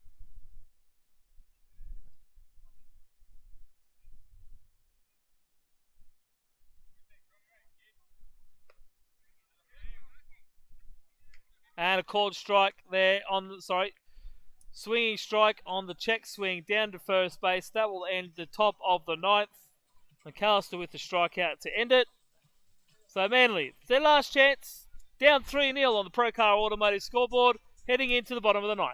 And a called strike there on the, swinging strike on the check swing down to first base. That will end the top of the 9th. McAllister with the strikeout to end it. So Manly, it's their last chance. Down 3-0 on the Procar Automotive scoreboard, heading into the bottom of the 9th.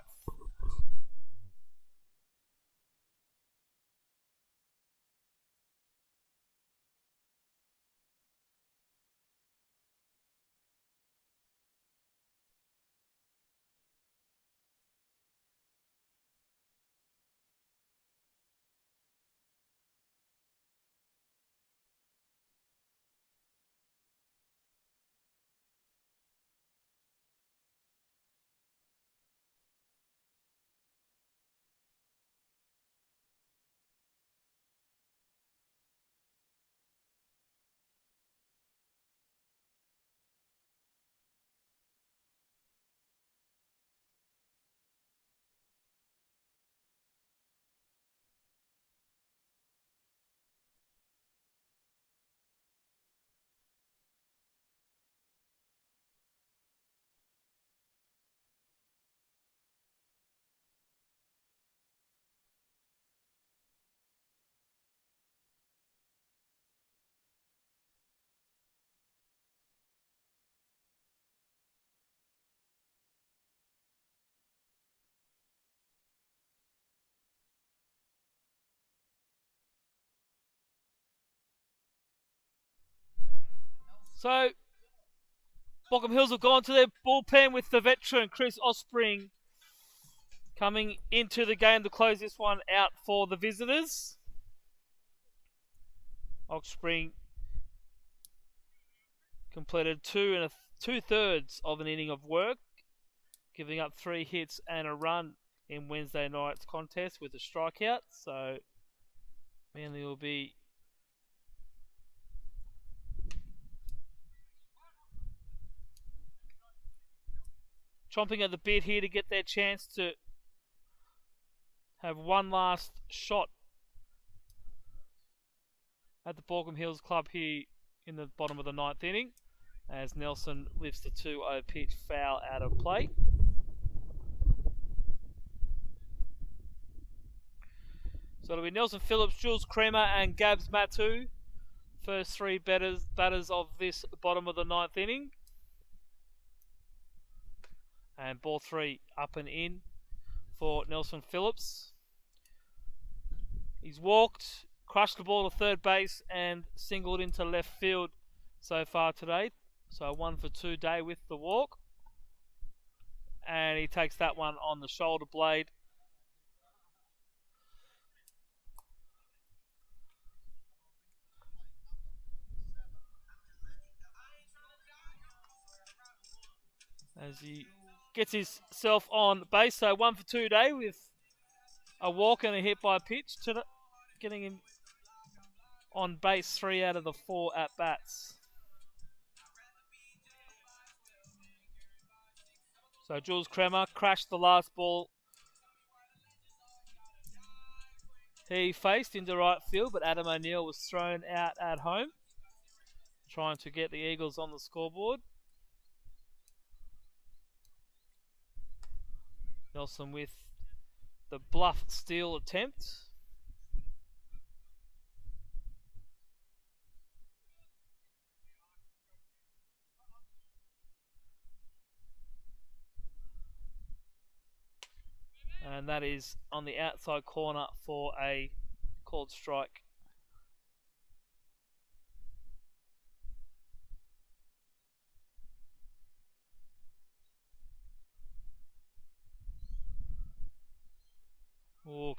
So, Baulkham Hills have gone to their bullpen with the veteran Chris Ospring coming into the game to close this one out for the visitors. Ospring completed 2 2/3 of an inning of work, giving up 3 hits and a run in Wednesday night's contest with a strikeout. So, Manly will be chomping at the bit here to get their chance to have one last shot at the Baulkham Hills club here in the bottom of the 9th inning, as Nelson lifts the 2-0 pitch foul out of play. So it'll be Nelson Phillips, Jules Creamer and Gabs Matu, first 3 batters of this bottom of the 9th inning. And ball 3 up and in for Nelson Phillips. He's walked, crushed the ball to third base and singled into left field so far today. So 1 for 2 day with the walk. And he takes that one on the shoulder blade. As he gets himself on base. So 1 for 2 day with a walk and a hit by pitch, getting him on base 3 out of the 4 at-bats. So Jules Creamer crashed the last ball he faced into right field, but Adam O'Neill was thrown out at home, trying to get the Eagles on the scoreboard. Nelson with the bluff steal attempt. And that is on the outside corner for a called strike.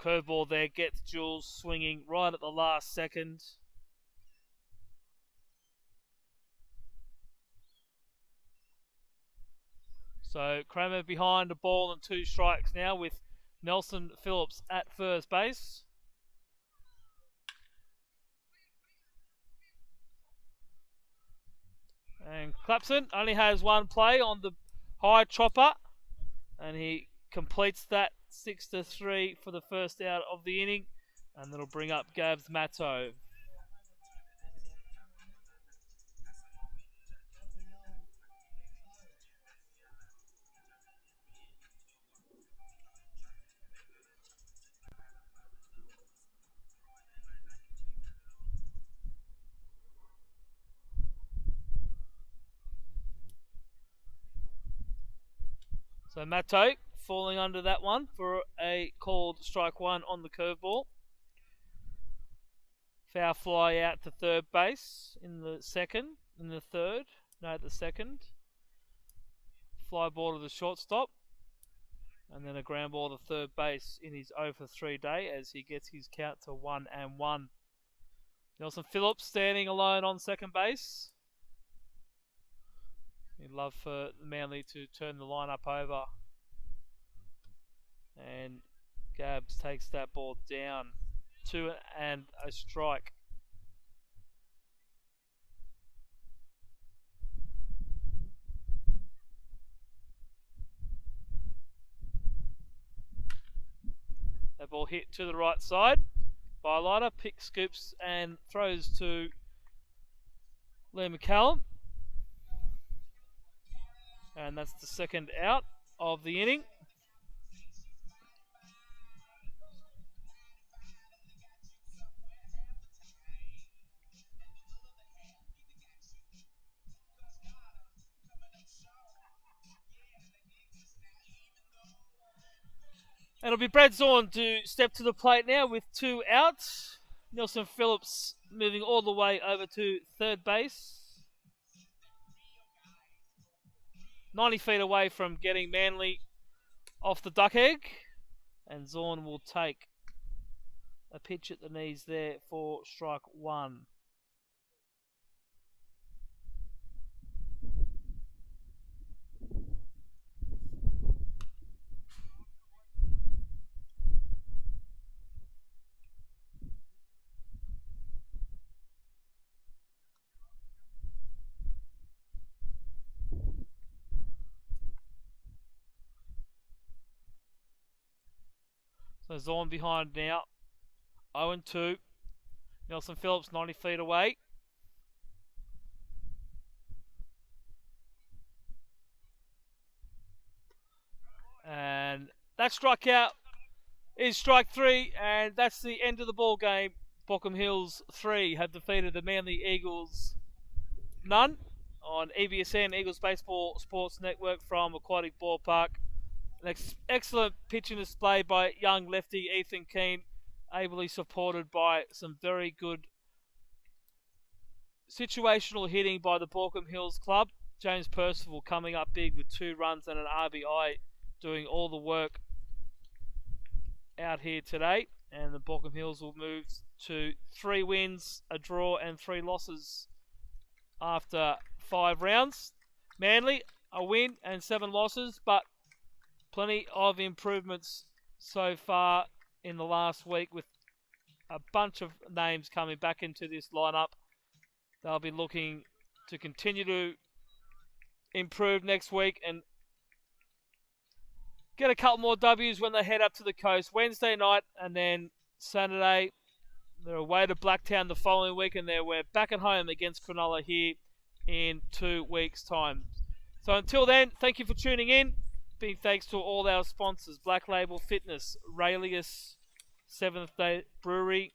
curveball there gets Jules swinging right at the last second. So Kramer behind a ball and 2 strikes now with Nelson Phillips at first base. And Clapson only has 1 play on the high chopper, and he completes that 6-3 for the first out of the inning, and that'll bring up Gabs Matto. So Matto falling under that one for a called strike 1 on the curveball. Foul fly out to third base in the second, the second. Fly ball to the shortstop. And then a ground ball to third base in his 0-for-3 day as he gets his count to 1-1. Nelson Phillips standing alone on second base. He'd love for Manly to turn the lineup over. And Gabs takes that ball down. 2 and a strike. That ball hit to the right side. Bylighter picks, scoops and throws to Liam McCallum. And that's the second out of the inning. And it'll be Brad Zorn to step to the plate now with 2 outs. Nelson Phillips moving all the way over to third base. 90 feet away from getting Manly off the duck egg. And Zorn will take a pitch at the knees there for strike 1. So Zorn behind now. 0-2. Nelson Phillips 90 feet away. And that strikeout is strike 3, and that's the end of the ball game. Baulkham Hills 3 have defeated the Manly Eagles none on EBSN, Eagles Baseball Sports Network from Aquatic Ballpark. An excellent pitching display by young lefty Ethan Keane, ably supported by some very good situational hitting by the Baulkham Hills club. James Percival coming up big with 2 runs and an RBI, doing all the work out here today. And the Baulkham Hills will move to 3 wins, a draw and 3 losses after 5 rounds. Manly, a win and 7 losses, but plenty of improvements so far in the last week with a bunch of names coming back into this lineup. They'll be looking to continue to improve next week and get a couple more W's when they head up to the coast Wednesday night, and then Saturday they're away to Blacktown the following week, and then we're back at home against Cronulla here in 2 weeks' time. So until then, thank you for tuning in. Big thanks to all our sponsors: Black Label Fitness, Raelius, Seventh Day Brewery,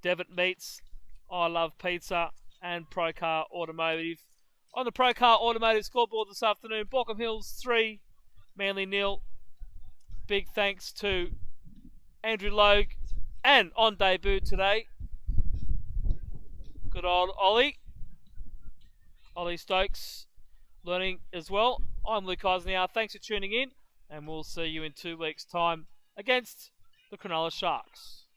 Devitt Meats, I Love Pizza, and Procar Automotive. On the Procar Automotive scoreboard this afternoon, Baulkham Hills 3, Manly 0. Big thanks to Andrew Logue, and on debut today, good old Ollie Stokes, learning as well. I'm Luke Eisner. Thanks for tuning in, and we'll see you in 2 weeks' time against the Cronulla Sharks.